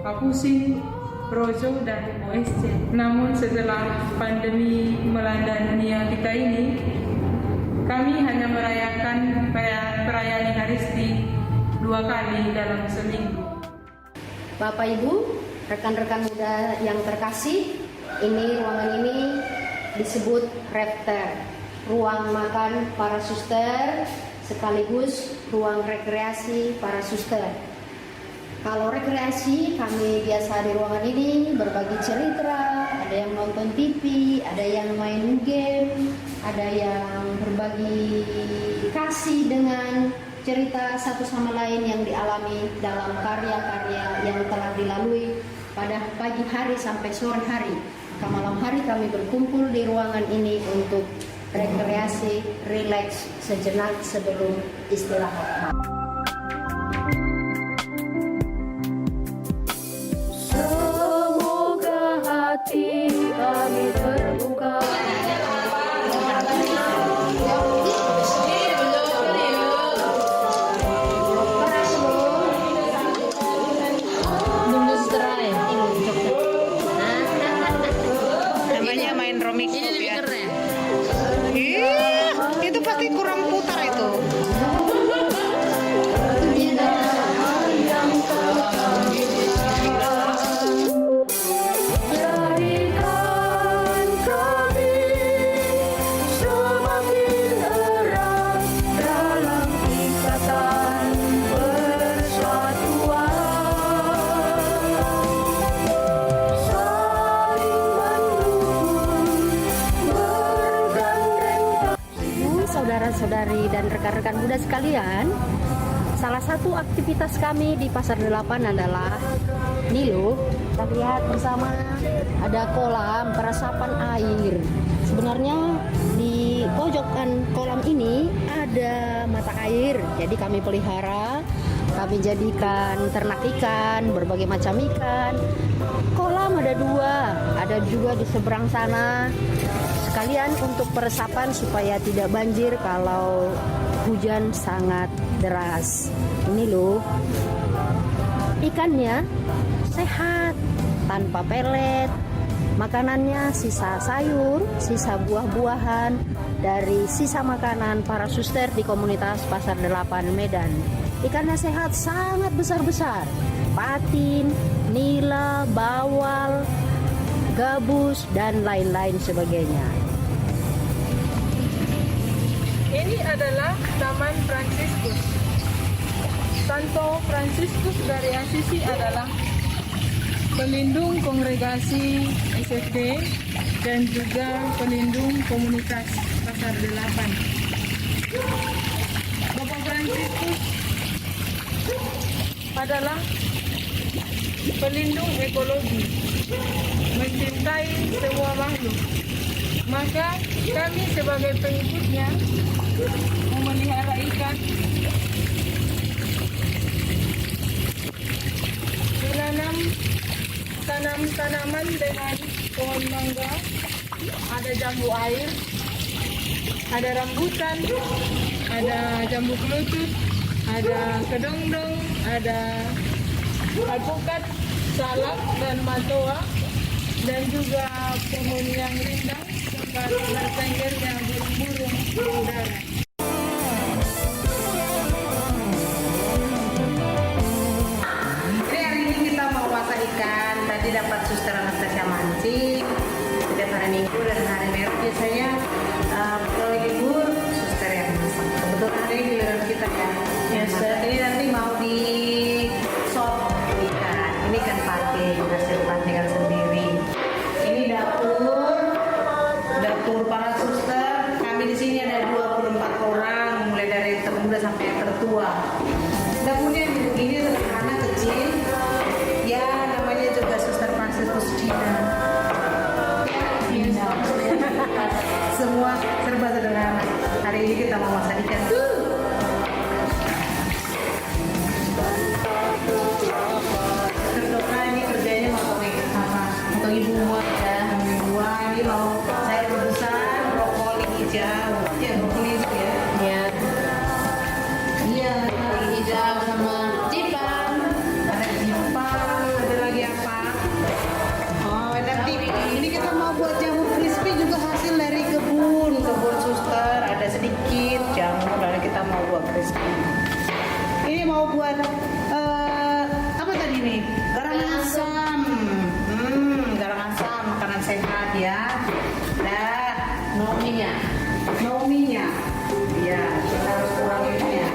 Kapusin, Projo, dan OSC. Namun setelah pandemi melanda dunia kita ini, kami hanya merayakan perayaan Ekaristi 2 kali dalam seminggu. Bapak Ibu, rekan-rekan muda yang terkasih, ruangan ini disebut refter, ruang makan para suster sekaligus ruang rekreasi para suster. Kalau rekreasi, kami biasa di ruangan ini berbagi cerita, ada yang nonton TV, ada yang main game, ada yang berbagi kasih dengan cerita satu sama lain yang dialami dalam karya-karya yang telah dilalui pada pagi hari sampai sore hari. Ke malam hari kami berkumpul di ruangan ini untuk rekreasi, rileks sejenak sebelum istirahat. Semoga hati kami terbuka. Namanya main romik ya. Itu pasti kurang putar itu. Jadikan kami semakin erat dalam ikatan persatuan, saling mendukung, bergandeng. Saudara-saudari dan rekan-rekan muda sekalian, salah satu aktivitas kami di Pasar 8 adalah ini loh, kita lihat bersama ada kolam peresapan air. Sebenarnya di pojokan kolam ini ada mata air, jadi kami pelihara, kami jadikan ternak ikan, berbagai macam ikan. Kolam ada 2, ada juga di seberang sana. Sekalian untuk peresapan supaya tidak banjir kalau hujan sangat deras. Ini loh, ikannya sehat, tanpa pelet. Makanannya sisa sayur, sisa buah-buahan dari sisa makanan para suster di komunitas Pasar 8 Medan. Ikannya sehat, sangat besar-besar. Patin, nila, bawal, gabus, dan lain-lain sebagainya. Ini adalah Taman Fransiskus. Santo Fransiskus dari Asisi adalah pelindung kongregasi SFD dan juga pelindung komunitas Pasar 8. Bapak Fransiskus adalah pelindung ekologi, mencintai semua makhluk. Maka kami sebagai pengikutnya memelihara ikan, tanam tanaman dengan pohon mangga, ada jambu air, ada rambutan, ada jambu kelucut, ada kedongdong, ada alpukat, salak, dan matoa, dan juga pohon yang rindang serta bertenggernya burung-burung di udara. Jadi hari ini kita mau masak ikan. Tadi dapat suster Anastasia mancing. Setiap hari Minggu dan hari Minggu biasanya kalau libur suster yang masak. Kebetulan hari ini giliran kita ya. Ini nanti mau di sop ikan. Ini kan pakai hasil patingan sendiri. Ini dapur para suster. Kami di sini ada 24 orang, mulai dari termuda sampai tertua. Dapurnya begini sederhana kecil. Ya namanya juga suster Fransiskus Cina. Semua serba sederhana. Hari ini kita mau masak ikan. Terdoka ini kerjanya mau untuk ibu muat ya. Ibu ini mau sayur rebusan, brokoli hijau. Ya brokoli itu ya. Ya, Iya, brokoli hijau sama jipang. Ada jipang, ada lagi apa? Oh, nanti ini kita mau buat jamur crispy juga hasil dari kebun suster. Ada sedikit. mau buat apa tadi nih? Garang asam. Garang asam, makanan sehat ya. Nah, nominya. Ya, kita harus kuranginnya.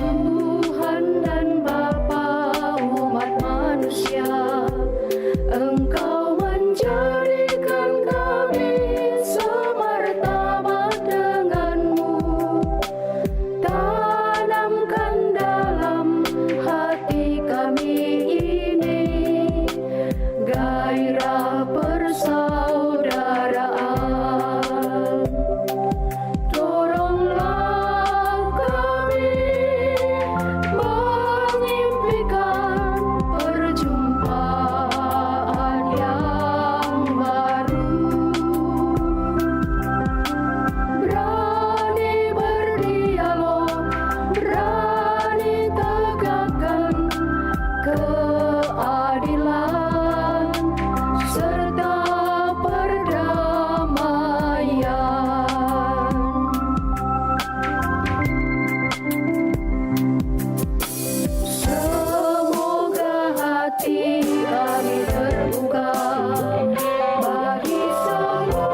Tuhan dan Bapa umat manusia, Engkau menjadikan kami semartabat denganmu. Tanamkan dalam hati kami ini gairah persaudaraan. Tolonglah kami mengimpikan perjumpaan yang baru. Berani berdialog, berani tegakkan keadilan serta perdamaian. Semoga hati kami terbuka bagi semua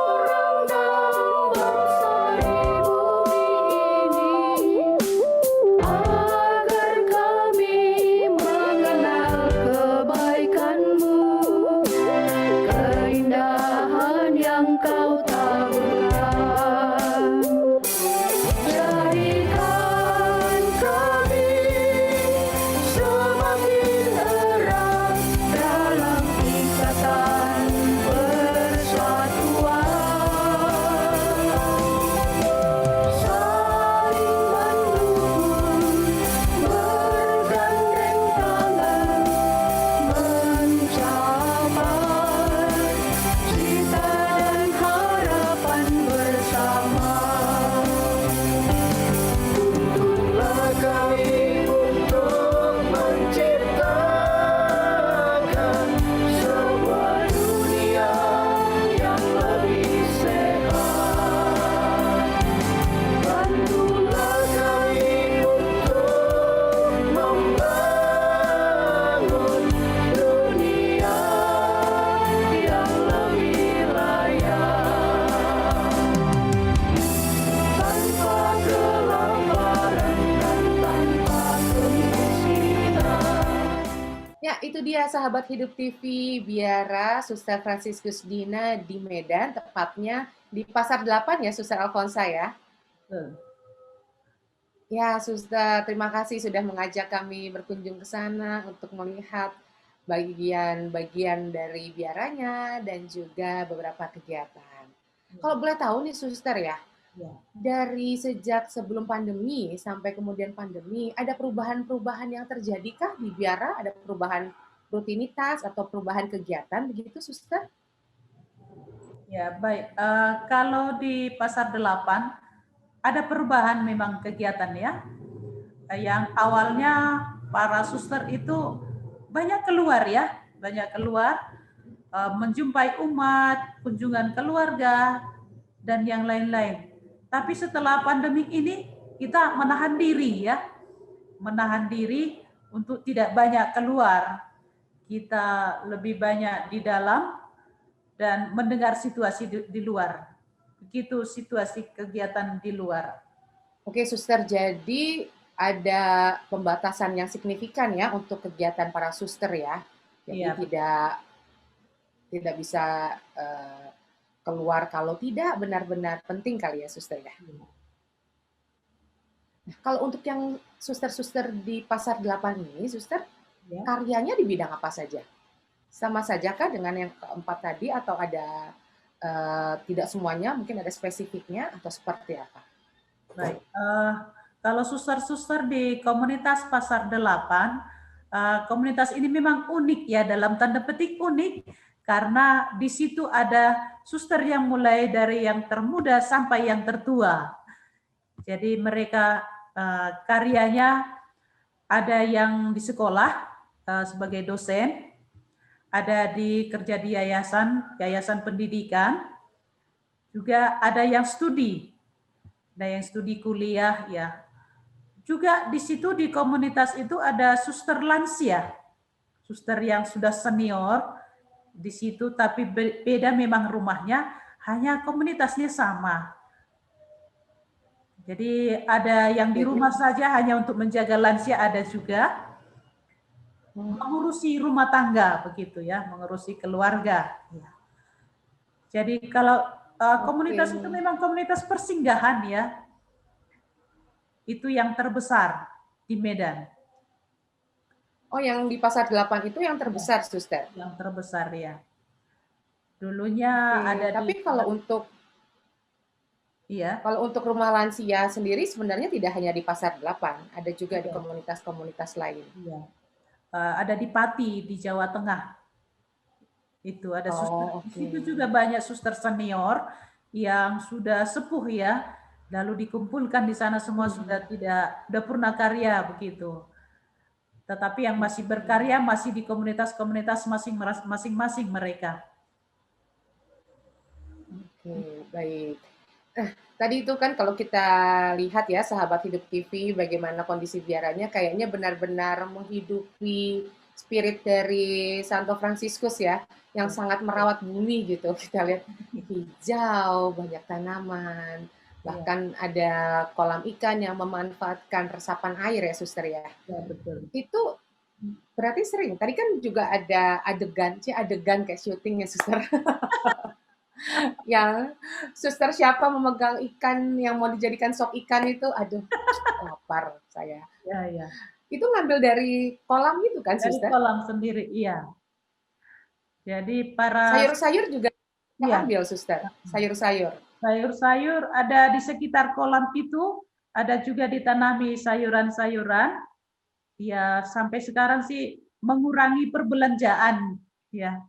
orang dan bangsa di bumi ini, agar kami mengenal kebaikan-Mu, keindahan yang Kau taburkan. Jadikan kami semakin erat dalam ikatan persatuan, saling mendukung, bergandeng tangan, mencapai cita dan harapan bersama. Tuntunlah kami untuk menciptakan sebuah dunia yang lebih sehat. Bantulah kami untuk membangun dunia yang lebih layak, tanpa kelaparan dan tanpa kemiskinan. Ya, itu dia sahabat Hidup TV Biara, Suster Fransiskus Dina di Medan, tepatnya di Pasar 8 ya, Suster Alfonsa ya. Ya, Suster, terima kasih sudah mengajak kami berkunjung ke sana untuk melihat bagian-bagian dari biaranya dan juga beberapa kegiatan. Kalau boleh tahu nih, Suster ya, Ya. dari sejak sebelum pandemi sampai kemudian pandemi, ada perubahan-perubahan yang terjadikah di biara? Ada perubahan rutinitas atau perubahan kegiatan begitu, Suster? Ya, baik. Kalau di Pasar 8 ada perubahan memang kegiatan ya. Yang awalnya para suster itu banyak keluar ya, menjumpai umat, kunjungan keluarga, dan yang lain-lain. Tapi setelah pandemi ini kita menahan diri ya, untuk tidak banyak keluar. Kita lebih banyak di dalam dan mendengar situasi di luar. Begitu situasi kegiatan di luar. Oke, Suster. Jadi ada pembatasan yang signifikan ya untuk kegiatan para suster ya. Jadi Iya. tidak bisa keluar kalau tidak benar-benar penting kali ya suster ya. Nah, kalau untuk yang suster-suster di Pasar 8 ini, suster Ya. karyanya di bidang apa saja? Sama saja kah dengan yang keempat tadi atau ada tidak semuanya, mungkin ada spesifiknya atau seperti apa? Baik, kalau suster-suster di komunitas Pasar 8, komunitas ini memang unik ya, dalam tanda petik unik, karena di situ ada suster yang mulai dari yang termuda sampai yang tertua. Jadi mereka karyanya ada yang di sekolah sebagai dosen, ada di kerja di yayasan pendidikan, juga ada yang studi kuliah ya. Juga di situ di komunitas itu ada suster lansia, suster yang sudah senior di situ, tapi beda memang rumahnya, hanya komunitasnya sama. Jadi ada yang di rumah saja hanya untuk menjaga lansia, ada juga mengurusi rumah tangga begitu ya, mengurusi keluarga. Jadi kalau komunitas itu memang komunitas persinggahan ya, itu yang terbesar di Medan. Oh, yang di Pasar 8 itu yang terbesar, suster? Yang terbesar ya. Dulunya ada tapi di... Iya. Kalau untuk rumah lansia sendiri sebenarnya tidak hanya di Pasar 8, ada juga di komunitas-komunitas lain. Iya. Ada di Pati di Jawa Tengah. Itu ada suster. Di situ juga banyak suster senior yang sudah sepuh ya, lalu dikumpulkan di sana semua sudah purna karya begitu. Tetapi yang masih berkarya masih di komunitas-komunitas masing-masing mereka. Oke, baik. Tadi itu kan kalau kita lihat ya Sahabat Hidup TV bagaimana kondisi biaranya kayaknya benar-benar menghidupi spirit dari Santo Fransiskus ya, yang sangat merawat bumi gitu. Kita lihat hijau, banyak tanaman, bahkan ada kolam ikan yang memanfaatkan resapan air ya suster ya. Ya betul. Itu berarti sering, tadi kan juga ada adegan kayak syuting ya suster. Yang suster siapa memegang ikan yang mau dijadikan sop ikan itu, aduh lapar saya. Ya. Itu ngambil dari kolam itu kan, suster? Dari kolam sendiri, iya. Jadi para sayur-sayur juga ambil, suster. Sayur-sayur. Sayur-sayur ada di sekitar kolam itu, ada juga ditanami sayuran-sayuran. Ya sampai sekarang sih mengurangi perbelanjaan, ya.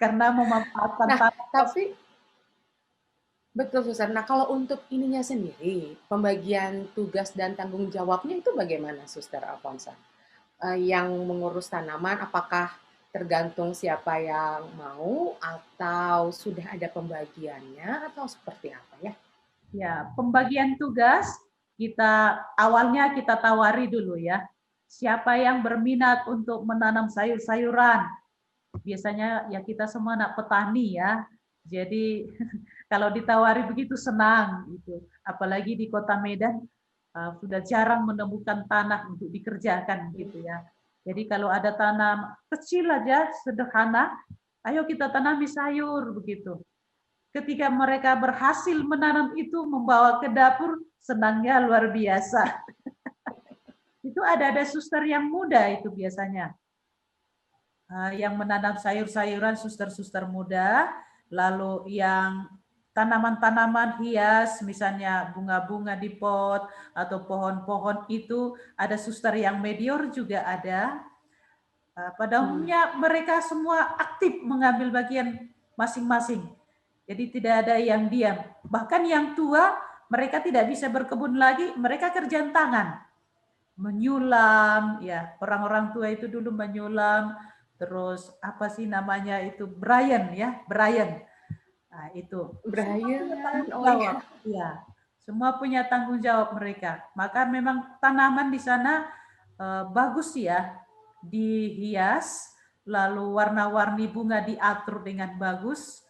Karena memanfaatkan tapi betul suster. Nah kalau untuk ininya sendiri, pembagian tugas dan tanggung jawabnya itu bagaimana suster Alfonsa? Yang mengurus tanaman apakah tergantung siapa yang mau atau sudah ada pembagiannya atau seperti apa ya? Ya, pembagian tugas awalnya kita tawari dulu ya. Siapa yang berminat untuk menanam sayur-sayuran? Biasanya ya kita semua anak petani ya, jadi kalau ditawari begitu senang gitu. Apalagi di Kota Medan sudah jarang menemukan tanah untuk dikerjakan gitu ya. Jadi kalau ada tanam kecil aja sederhana, ayo kita tanami sayur begitu. Ketika mereka berhasil menanam itu membawa ke dapur, senangnya luar biasa. Itu ada suster yang muda itu biasanya. Yang menanam sayur-sayuran suster-suster muda, lalu yang tanaman-tanaman hias, misalnya bunga-bunga di pot atau pohon-pohon itu ada suster yang medior juga ada. Pada umumnya mereka semua aktif mengambil bagian masing-masing. Jadi tidak ada yang diam. Bahkan yang tua mereka tidak bisa berkebun lagi, mereka kerjaan tangan. Menyulam, ya orang-orang tua itu dulu menyulam. Terus apa sih namanya itu Brian. Nah, itu. Brian. Ya, semua punya tanggung jawab mereka. Maka memang tanaman di sana bagus ya, dihias, lalu warna-warni bunga diatur dengan bagus.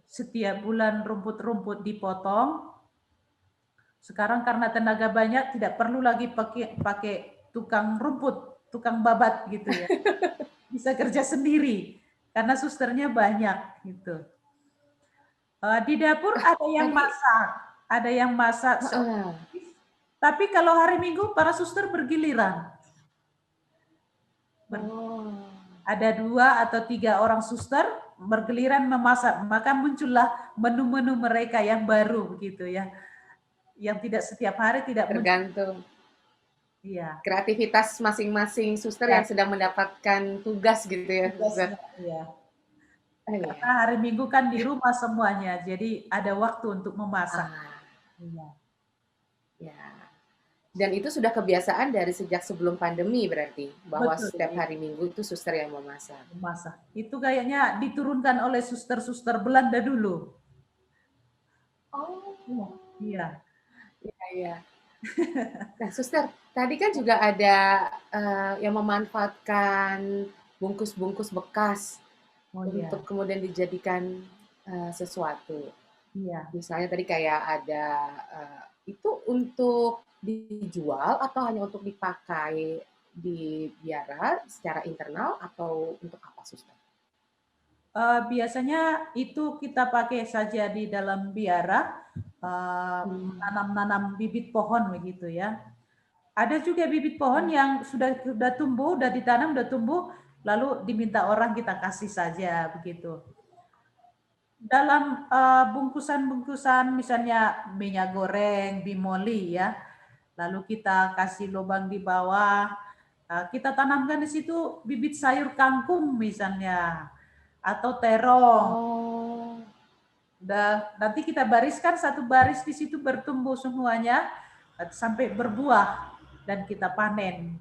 Setiap bulan rumput-rumput dipotong Sekarang karena tenaga banyak tidak perlu lagi pakai tukang rumput, tukang babat gitu ya. Bisa kerja sendiri karena susternya banyak gitu. Di dapur ada yang Tadi masak, ada yang masak. heeh. Tapi kalau hari Minggu para suster bergiliran. Oh. Ada 2 atau 3 orang suster bergiliran memasak, maka muncullah menu-menu mereka yang baru begitu ya, yang tidak setiap hari tidak muncul. Tergantung Iya, kreativitas masing-masing suster Ya. yang sedang mendapatkan tugas gitu ya, suster. iya. Oh, iya. Karena hari Minggu kan di rumah semuanya, jadi ada waktu untuk memasak. Ah, Iya. ya. Dan itu sudah kebiasaan dari sejak sebelum pandemi berarti, bahwa Betul, setiap iya. hari Minggu itu suster yang memasak. Memasak. Itu kayaknya diturunkan oleh suster-suster Belanda dulu. Oh, Iya. iya, iya. Nah, suster, tadi kan juga ada yang memanfaatkan bungkus-bungkus bekas Oh iya. untuk kemudian dijadikan sesuatu. Iya. Misalnya tadi kayak ada itu untuk dijual atau hanya untuk dipakai di biara secara internal atau untuk apa, suster? Biasanya itu kita pakai saja di dalam biara, menanam-nanam bibit pohon begitu ya. Ada juga bibit pohon yang sudah tumbuh, sudah ditanam, sudah tumbuh, lalu diminta orang kita kasih saja begitu. Dalam bungkusan-bungkusan misalnya minyak goreng, bimoli ya, lalu kita kasih lubang di bawah, kita tanamkan di situ bibit sayur kangkung misalnya, atau terong. Oh, Nanti kita bariskan satu baris di situ bertumbuh semuanya sampai berbuah dan kita panen.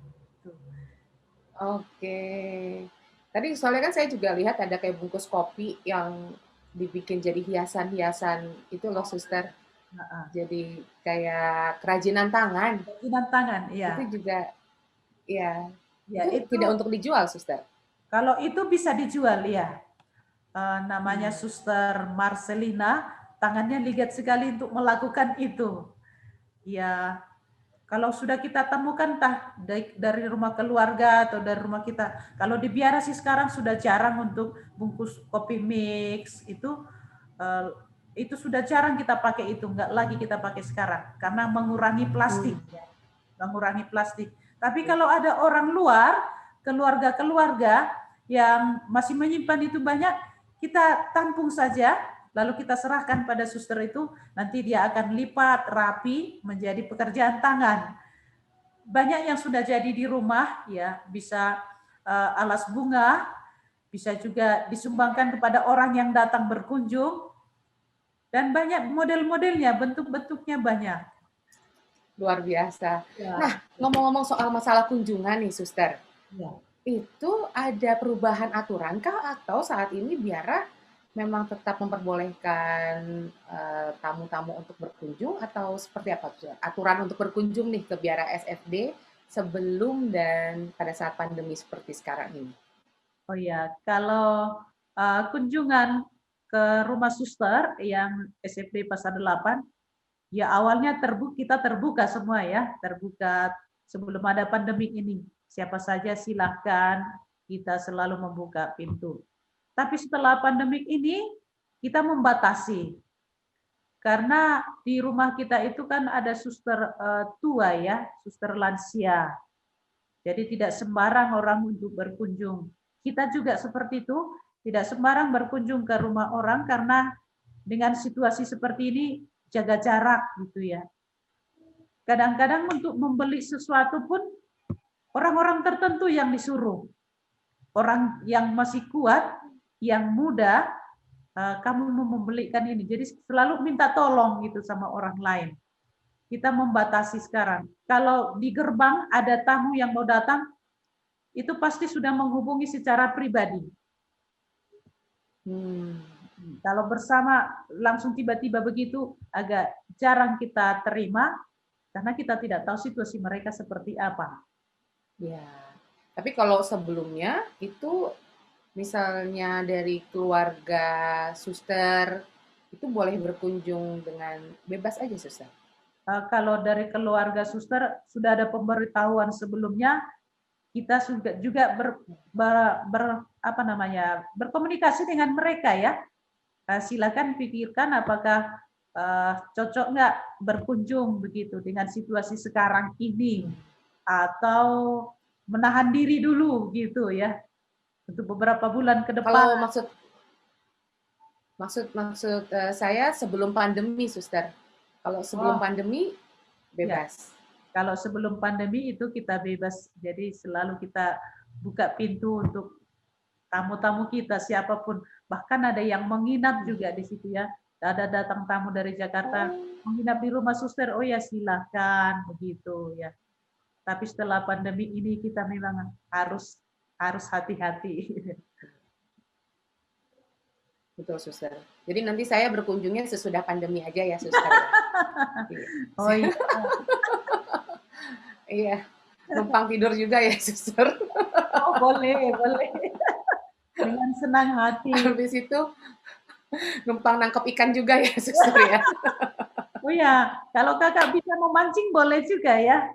oke. Tadi soalnya kan saya juga lihat ada kayak bungkus kopi yang dibikin jadi hiasan-hiasan itu loh, suster. Nah, Jadi kayak kerajinan tangan. kerajinan tangan, ya. Itu juga, ya, Ya itu itu tidak untuk dijual, suster. kalau itu bisa dijual ya. Namanya Suster Marcelina, tangannya ligat sekali untuk melakukan itu. Ya, kalau sudah kita temukan entah dari rumah keluarga atau dari rumah kita. Kalau di biara sih sekarang sudah jarang untuk bungkus kopi mix itu sudah jarang kita pakai itu, enggak lagi kita pakai sekarang karena mengurangi plastik ya. Mengurangi plastik. Tapi kalau ada orang luar, keluarga-keluarga yang masih menyimpan itu banyak, kita tampung saja, lalu kita serahkan pada suster itu, nanti dia akan lipat rapi menjadi pekerjaan tangan. Banyak yang sudah jadi di rumah, ya bisa alas bunga, bisa juga disumbangkan kepada orang yang datang berkunjung, dan banyak model-modelnya, bentuk-bentuknya banyak. Luar biasa. Ya. Nah, ngomong-ngomong soal masalah kunjungan nih, suster. Ya. Itu ada perubahan aturan kah atau saat ini biara memang tetap memperbolehkan tamu-tamu untuk berkunjung atau seperti apa, suster? Aturan untuk berkunjung nih ke biara SFD sebelum dan pada saat pandemi seperti sekarang ini? Oh ya, kalau kunjungan ke rumah suster yang SFD Pasar 8, ya awalnya kita terbuka semua ya, terbuka sebelum ada pandemi ini. Siapa saja silakan, kita selalu membuka pintu. Tapi setelah pandemi ini, kita membatasi. Karena di rumah kita itu kan ada suster tua ya, suster lansia. Jadi tidak sembarang orang untuk berkunjung. Kita juga seperti itu, tidak sembarang berkunjung ke rumah orang karena dengan situasi seperti ini jaga jarak gitu ya. Kadang-kadang untuk membeli sesuatu pun orang-orang tertentu yang disuruh. Orang yang masih kuat, yang muda, kamu mau membelikan ini. Jadi selalu minta tolong gitu sama orang lain. Kita membatasi sekarang. Kalau di gerbang ada tamu yang mau datang, itu pasti sudah menghubungi secara pribadi. Kalau bersama langsung tiba-tiba begitu agak jarang kita terima karena kita tidak tahu situasi mereka seperti apa. Ya, tapi kalau sebelumnya itu misalnya dari keluarga suster itu boleh berkunjung dengan bebas aja, suster? kalau dari keluarga suster sudah ada pemberitahuan sebelumnya, kita juga berkomunikasi dengan mereka ya. Silakan pikirkan apakah cocok nggak berkunjung begitu dengan situasi sekarang ini, atau menahan diri dulu gitu ya untuk beberapa bulan ke depan. Kalau maksud saya sebelum pandemi, Suster. Kalau sebelum pandemi bebas. Kalau sebelum pandemi itu kita bebas, jadi selalu kita buka pintu untuk tamu-tamu kita siapapun. Bahkan ada yang menginap juga di situ ya. Ada datang tamu dari Jakarta menginap di rumah suster, oh ya silakan begitu ya. Tapi setelah pandemi ini kita memang harus hati-hati. Betul, Suster. Jadi nanti saya berkunjungnya sesudah pandemi aja ya, Suster. Oh iya. Iya. Numpang tidur juga ya, Suster. Oh boleh. Dengan senang hati. Habis itu numpang nangkep ikan juga ya, Suster ya. Oh ya, kalau kakak bisa memancing boleh juga ya.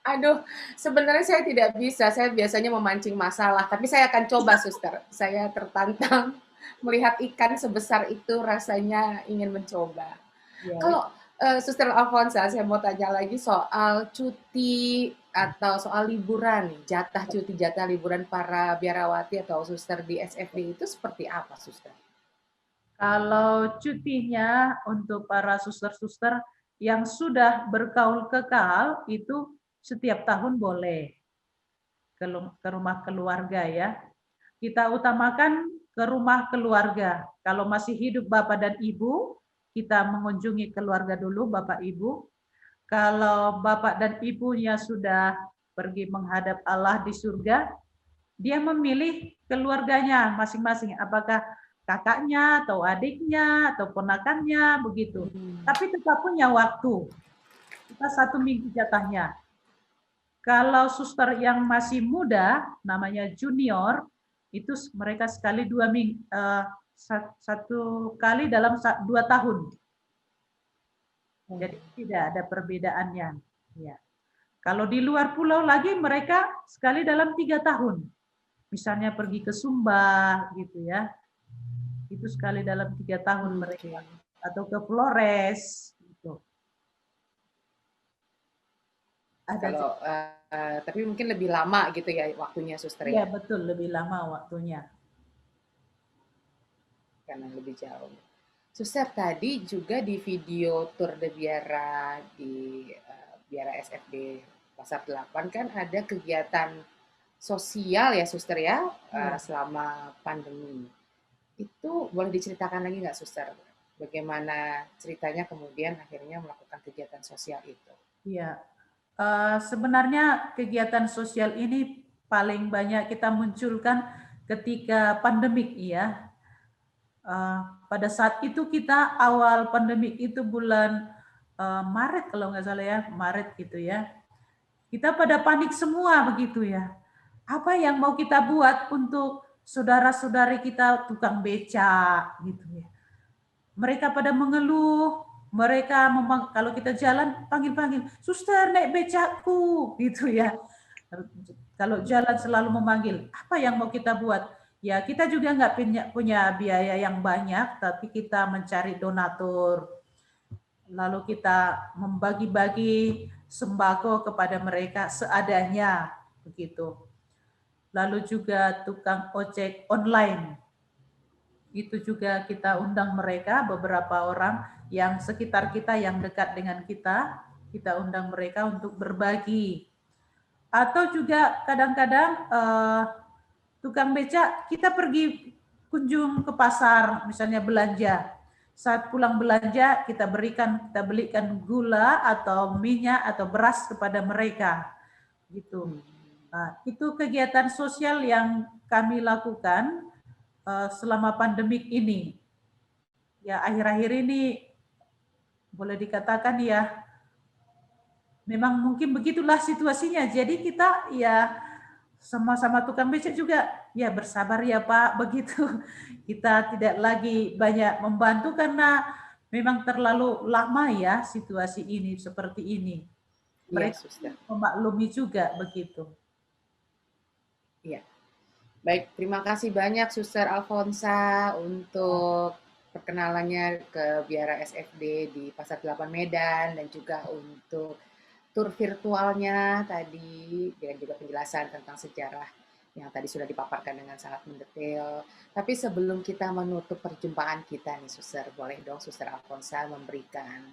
Aduh, sebenarnya saya tidak bisa. Saya biasanya memancing masalah, tapi saya akan coba, Suster. Saya tertantang melihat ikan sebesar itu, rasanya ingin mencoba. Ya. Kalau Suster Alfonsa, saya mau tanya lagi soal cuti atau soal liburan nih, jatah liburan para biarawati atau suster di SFD itu seperti apa, Suster? Kalau cutinya untuk para suster-suster yang sudah bergaul kekal itu setiap tahun boleh ke rumah keluarga ya. Kita utamakan ke rumah keluarga. Kalau masih hidup Bapak dan Ibu, kita mengunjungi keluarga dulu, Bapak Ibu. Kalau Bapak dan Ibunya sudah pergi menghadap Allah di surga, dia memilih keluarganya masing-masing, apakah kakaknya atau adiknya atau ponakannya begitu. Tapi tetap punya waktu. Kita 1 minggu jatahnya. Kalau suster yang masih muda, namanya junior, itu mereka sekali 2 minggu, 1 kali dalam 2 tahun. Jadi tidak ada perbedaannya. Ya. Kalau di luar pulau lagi mereka sekali dalam 3 tahun. Misalnya pergi ke Sumba gitu ya. Itu sekali dalam 3 tahun mereka. Atau ke Flores gitu. Kalau tapi mungkin lebih lama gitu ya waktunya, Suster ya? Ya, Betul, lebih lama waktunya. Karena lebih jauh. Suster, tadi juga di video Tour de Biara di Biara SFD Pasar 8 kan ada kegiatan sosial ya, Suster ya, selama pandemi. Itu boleh diceritakan lagi nggak, Suster? Bagaimana ceritanya kemudian akhirnya melakukan kegiatan sosial itu? Iya. Sebenarnya kegiatan sosial ini paling banyak kita munculkan ketika pandemik ya. Pada saat itu kita awal pandemik itu bulan Maret kalau nggak salah ya, Maret gitu ya. Kita pada panik semua begitu ya. Apa yang mau kita buat untuk saudara-saudari kita tukang becak gitu ya. Mereka pada mengeluh, mereka kalau kita jalan panggil-panggil, suster naik becakku gitu ya. Kalau jalan selalu memanggil, apa yang mau kita buat? Ya kita juga nggak punya biaya yang banyak, tapi kita mencari donatur. Lalu kita membagi-bagi sembako kepada mereka seadanya begitu. Lalu juga tukang ojek online. Itu juga kita undang mereka, beberapa orang yang sekitar kita, yang dekat dengan kita undang mereka untuk berbagi. Atau juga kadang-kadang tukang becak, kita pergi kunjung ke pasar, misalnya belanja. Saat pulang belanja, kita belikan gula atau minyak atau beras kepada mereka. Gitu. Nah, itu kegiatan sosial yang kami lakukan selama pandemik ini. Ya akhir-akhir ini boleh dikatakan ya memang mungkin begitulah situasinya. Jadi kita ya sama-sama tukang becak juga ya bersabar ya Pak begitu. Kita tidak lagi banyak membantu karena memang terlalu lama ya situasi ini seperti ini. Iya, Mereka Suster. memaklumi juga begitu. Iya. Baik, terima kasih banyak Suster Alfonsa untuk perkenalannya ke Biara SFD di Pasar 8 Medan dan juga untuk tur virtualnya tadi dan juga penjelasan tentang sejarah yang tadi sudah dipaparkan dengan sangat mendetail. Tapi sebelum kita menutup perjumpaan kita nih Suster, boleh dong Suster Alfonsa memberikan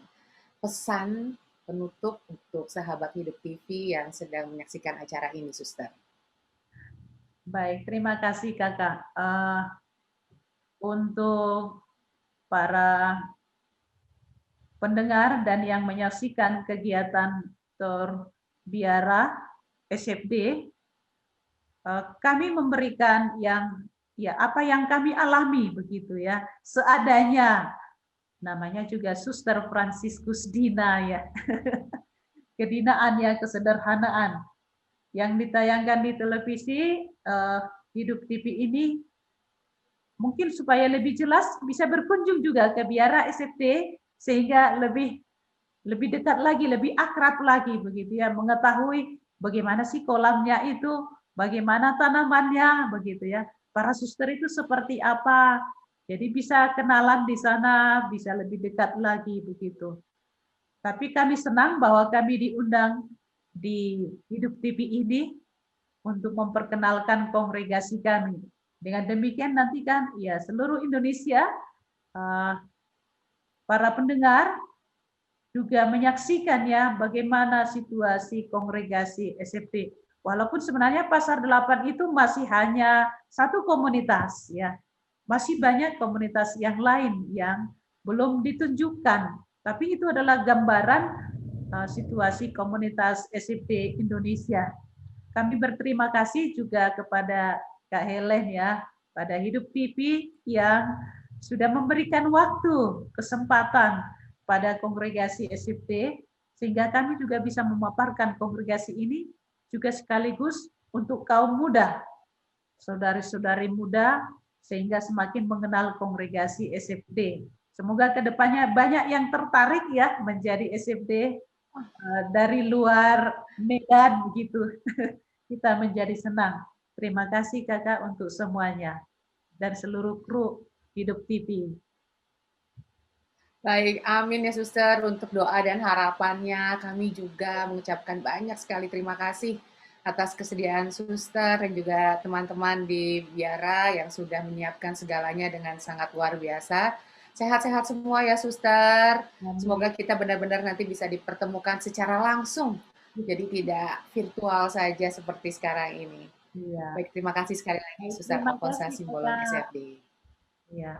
pesan penutup untuk sahabat Hidup TV yang sedang menyaksikan acara ini Suster. Baik, terima kasih Kakak. Untuk para pendengar dan yang menyaksikan kegiatan Tur Biara SFD, kami memberikan apa yang kami alami begitu ya, seadanya. Namanya juga Suster Fransiskus Dina ya. Kedinaan ya, kesederhanaan. Yang ditayangkan di televisi Hidup TV ini mungkin supaya lebih jelas bisa berkunjung juga ke Biara SFD sehingga lebih dekat lagi, lebih akrab lagi begitu ya, mengetahui bagaimana sih kolamnya itu, bagaimana tanamannya begitu ya. Para suster itu seperti apa. Jadi bisa kenalan di sana, bisa lebih dekat lagi begitu. Tapi kami senang bahwa kami diundang di Hidup TV ini untuk memperkenalkan kongregasi kami. Dengan demikian nanti kan ya seluruh Indonesia para pendengar juga menyaksikan ya bagaimana situasi kongregasi SFD. Walaupun sebenarnya Pasar 8 itu masih hanya satu komunitas ya. Masih banyak komunitas yang lain yang belum ditunjukkan. Tapi itu adalah gambaran situasi komunitas SFD Indonesia. Kami berterima kasih juga kepada Kak Helen ya, pada Hidup TV yang sudah memberikan waktu, kesempatan pada kongregasi SFD, sehingga kami juga bisa memaparkan kongregasi ini juga sekaligus untuk kaum muda, saudari-saudari muda, sehingga semakin mengenal kongregasi SFD. Semoga kedepannya banyak yang tertarik ya menjadi SFD dari luar Medan begitu. Kita menjadi senang. Terima kasih Kakak untuk semuanya dan seluruh kru Hidup TV. Baik, amin ya Suster untuk doa dan harapannya. Kami juga mengucapkan banyak sekali terima kasih atas kesediaan Suster dan juga teman-teman di Biara yang sudah menyiapkan segalanya dengan sangat luar biasa. Sehat-sehat semua ya Suster. Semoga kita benar-benar nanti bisa dipertemukan secara langsung. Jadi tidak virtual saja seperti sekarang ini. Iya. Baik, terima kasih sekali lagi Suster Terima Alfonsa kasih, Simbolon Kakak. SFD. Iya.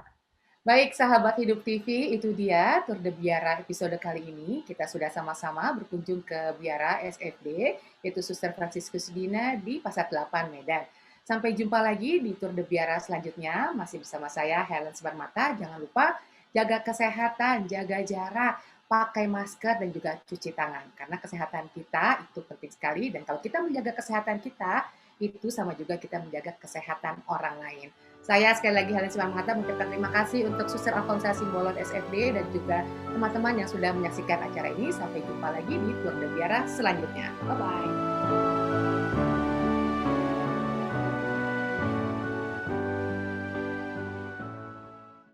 Baik, sahabat Hidup TV, itu dia Tour de Biara episode kali ini. Kita sudah sama-sama berkunjung ke Biara SFD, yaitu Suster Fransiskus Dina di Pasar 8 Medan. Sampai jumpa lagi di Tour de Biara selanjutnya. Masih bersama saya, Helen Subarmata. Jangan lupa jaga kesehatan, jaga jarak, pakai masker, dan juga cuci tangan. Karena kesehatan kita itu penting sekali. Dan kalau kita menjaga kesehatan kita, itu sama juga kita menjaga kesehatan orang lain. Saya sekali lagi Helen Subarmata mengucapkan terima kasih untuk Suster Alfonsa Simbolon SFD dan juga teman-teman yang sudah menyaksikan acara ini. Sampai jumpa lagi di Tour de Biara selanjutnya. Bye-bye.